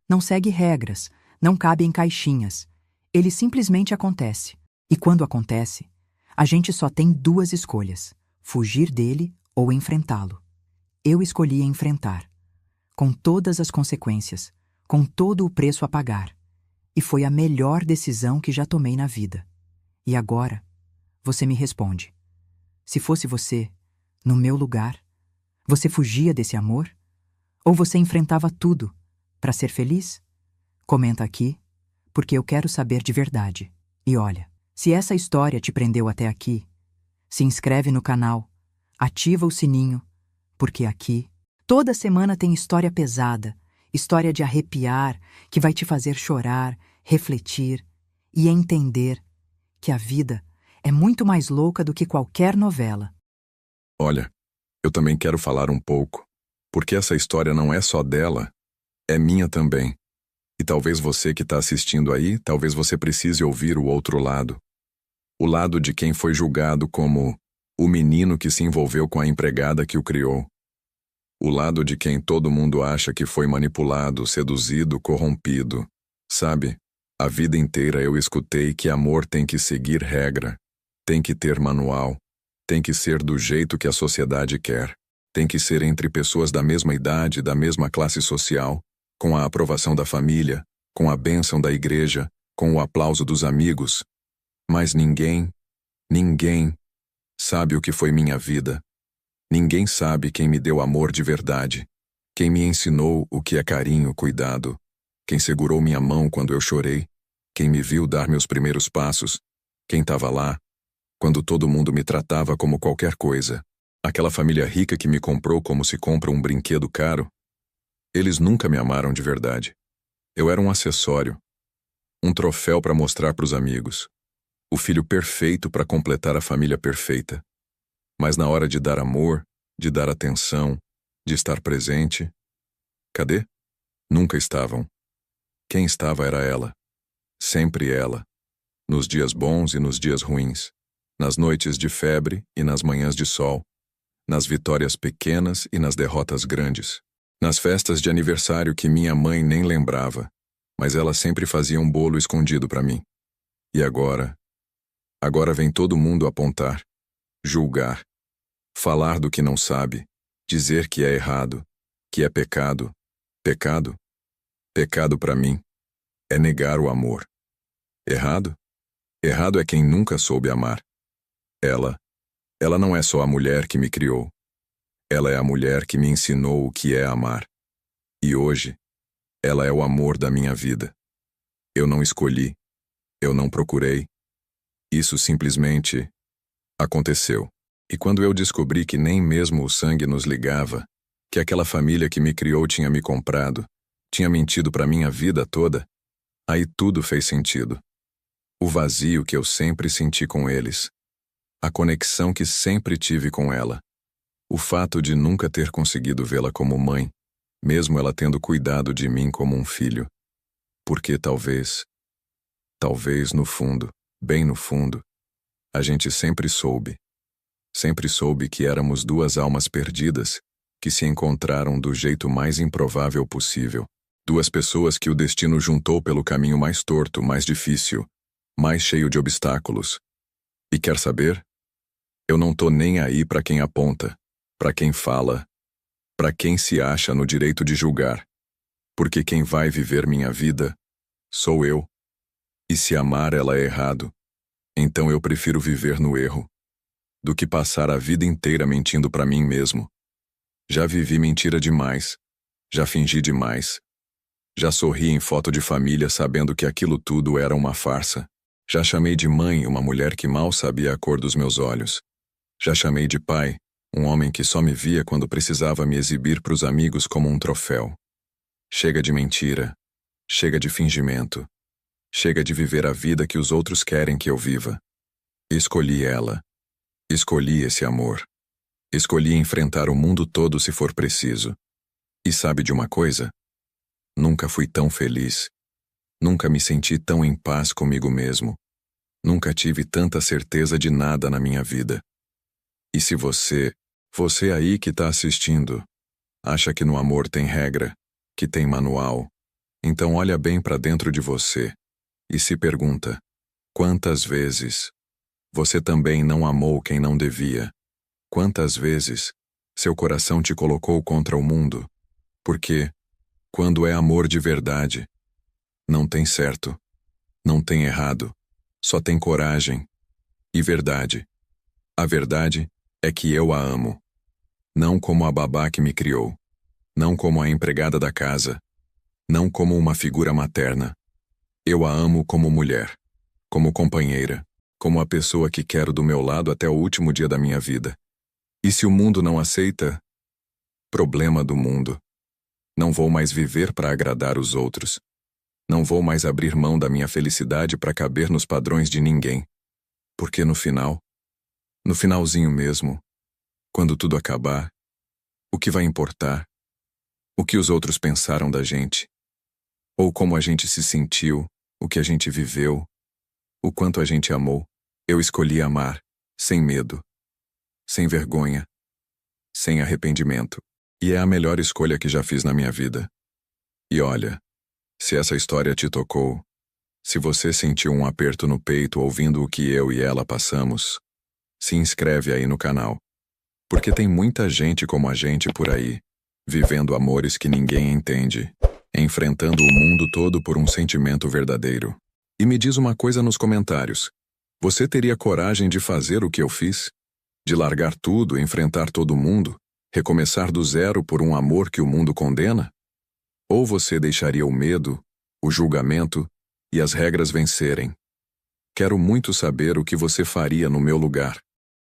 Não segue regras, não cabe em caixinhas. Ele simplesmente acontece. E quando acontece, a gente só tem 2 escolhas: fugir dele ou enfrentá-lo. Eu escolhi enfrentar, com todas as consequências, com todo o preço a pagar. E foi a melhor decisão que já tomei na vida. E agora, você me responde. Se fosse você, no meu lugar, você fugia desse amor? Ou você enfrentava tudo para ser feliz? Comenta aqui, porque eu quero saber de verdade. E olha, se essa história te prendeu até aqui, se inscreve no canal, ativa o sininho, porque aqui, toda semana tem história pesada, história de arrepiar, que vai te fazer chorar, refletir e entender que a vida é muito mais louca do que qualquer novela. Olha, eu também quero falar um pouco, porque essa história não é só dela, é minha também. E talvez você que está assistindo aí, talvez você precise ouvir o outro lado. O lado de quem foi julgado como o menino que se envolveu com a empregada que o criou. O lado de quem todo mundo acha que foi manipulado, seduzido, corrompido. Sabe, a vida inteira eu escutei que amor tem que seguir regra, tem que ter manual, tem que ser do jeito que a sociedade quer, tem que ser entre pessoas da mesma idade, da mesma classe social, com a aprovação da família, com a bênção da igreja, com o aplauso dos amigos. Mas ninguém sabe o que foi minha vida. Ninguém sabe quem me deu amor de verdade, quem me ensinou o que é carinho, cuidado, quem segurou minha mão quando eu chorei, quem me viu dar meus primeiros passos, quem estava lá, quando todo mundo me tratava como qualquer coisa. Aquela família rica que me comprou como se compra um brinquedo caro. Eles nunca me amaram de verdade. Eu era um acessório, um troféu para mostrar para os amigos. o filho perfeito para completar a família perfeita. Mas na hora de dar amor, de dar atenção, de estar presente, cadê? Nunca estavam. Quem estava era ela. Sempre ela. Nos dias bons e nos dias ruins. Nas noites de febre e nas manhãs de sol. Nas vitórias pequenas e nas derrotas grandes. Nas festas de aniversário que minha mãe nem lembrava, mas ela sempre fazia um bolo escondido para mim. E agora? Agora vem todo mundo apontar, julgar, falar do que não sabe, dizer que é errado, que é pecado. Pecado? Pecado para mim é negar o amor. Errado? Errado é quem nunca soube amar. Ela não é só a mulher que me criou. Ela é a mulher que me ensinou o que é amar. E hoje, ela é o amor da minha vida. Eu não escolhi, eu não procurei. Isso simplesmente aconteceu. E quando eu descobri que nem mesmo o sangue nos ligava, que aquela família que me criou tinha me comprado, tinha mentido para mim a vida toda, aí tudo fez sentido. O vazio que eu sempre senti com eles, a conexão que sempre tive com ela, o fato de nunca ter conseguido vê-la como mãe, mesmo ela tendo cuidado de mim como um filho. Porque talvez no fundo, bem no fundo, a gente sempre soube que éramos duas almas perdidas que se encontraram do jeito mais improvável possível. Duas pessoas que o destino juntou pelo caminho mais torto, mais difícil, mais cheio de obstáculos. E quer saber? Eu não tô nem aí para quem aponta, para quem fala, para quem se acha no direito de julgar. Porque quem vai viver minha vida sou eu. E se amar ela é errado, então eu prefiro viver no erro do que passar a vida inteira mentindo para mim mesmo. Já vivi mentira demais, já fingi demais. Já sorri em foto de família sabendo que aquilo tudo era uma farsa. Já chamei de mãe uma mulher que mal sabia a cor dos meus olhos. Já chamei de pai um homem que só me via quando precisava me exibir para os amigos como um troféu. Chega de mentira. Chega de fingimento. Chega de viver a vida que os outros querem que eu viva. Escolhi ela. Escolhi esse amor. Escolhi enfrentar o mundo todo se for preciso. E sabe de uma coisa? Nunca fui tão feliz. Nunca me senti tão em paz comigo mesmo. Nunca tive tanta certeza de nada na minha vida. E se você aí que tá assistindo, acha que no amor tem regra, que tem manual, então olha bem pra dentro de você e se pergunta: quantas vezes você também não amou quem não devia? Quantas vezes seu coração te colocou contra o mundo? Porque, quando é amor de verdade, não tem certo, não tem errado, só tem coragem e verdade. A verdade é que eu a amo. Não como a babá que me criou, não como a empregada da casa, não como uma figura materna. Eu a amo como mulher, como companheira, como a pessoa que quero do meu lado até o último dia da minha vida. E se o mundo não aceita? Problema do mundo. Não vou mais viver para agradar os outros. Não vou mais abrir mão da minha felicidade para caber nos padrões de ninguém. Porque no finalzinho mesmo, quando tudo acabar, o que vai importar? O que os outros pensaram da gente? Ou como a gente se sentiu, o que a gente viveu, o quanto a gente amou? Eu escolhi amar, sem medo, sem vergonha, sem arrependimento. E é a melhor escolha que já fiz na minha vida. E olha, se essa história te tocou, se você sentiu um aperto no peito ouvindo o que eu e ela passamos, se inscreve aí no canal. Porque tem muita gente como a gente por aí, vivendo amores que ninguém entende, enfrentando o mundo todo por um sentimento verdadeiro. E me diz uma coisa nos comentários: você teria coragem de fazer o que eu fiz? De largar tudo, enfrentar todo mundo, recomeçar do zero por um amor que o mundo condena? Ou você deixaria o medo, o julgamento e as regras vencerem? Quero muito saber o que você faria no meu lugar.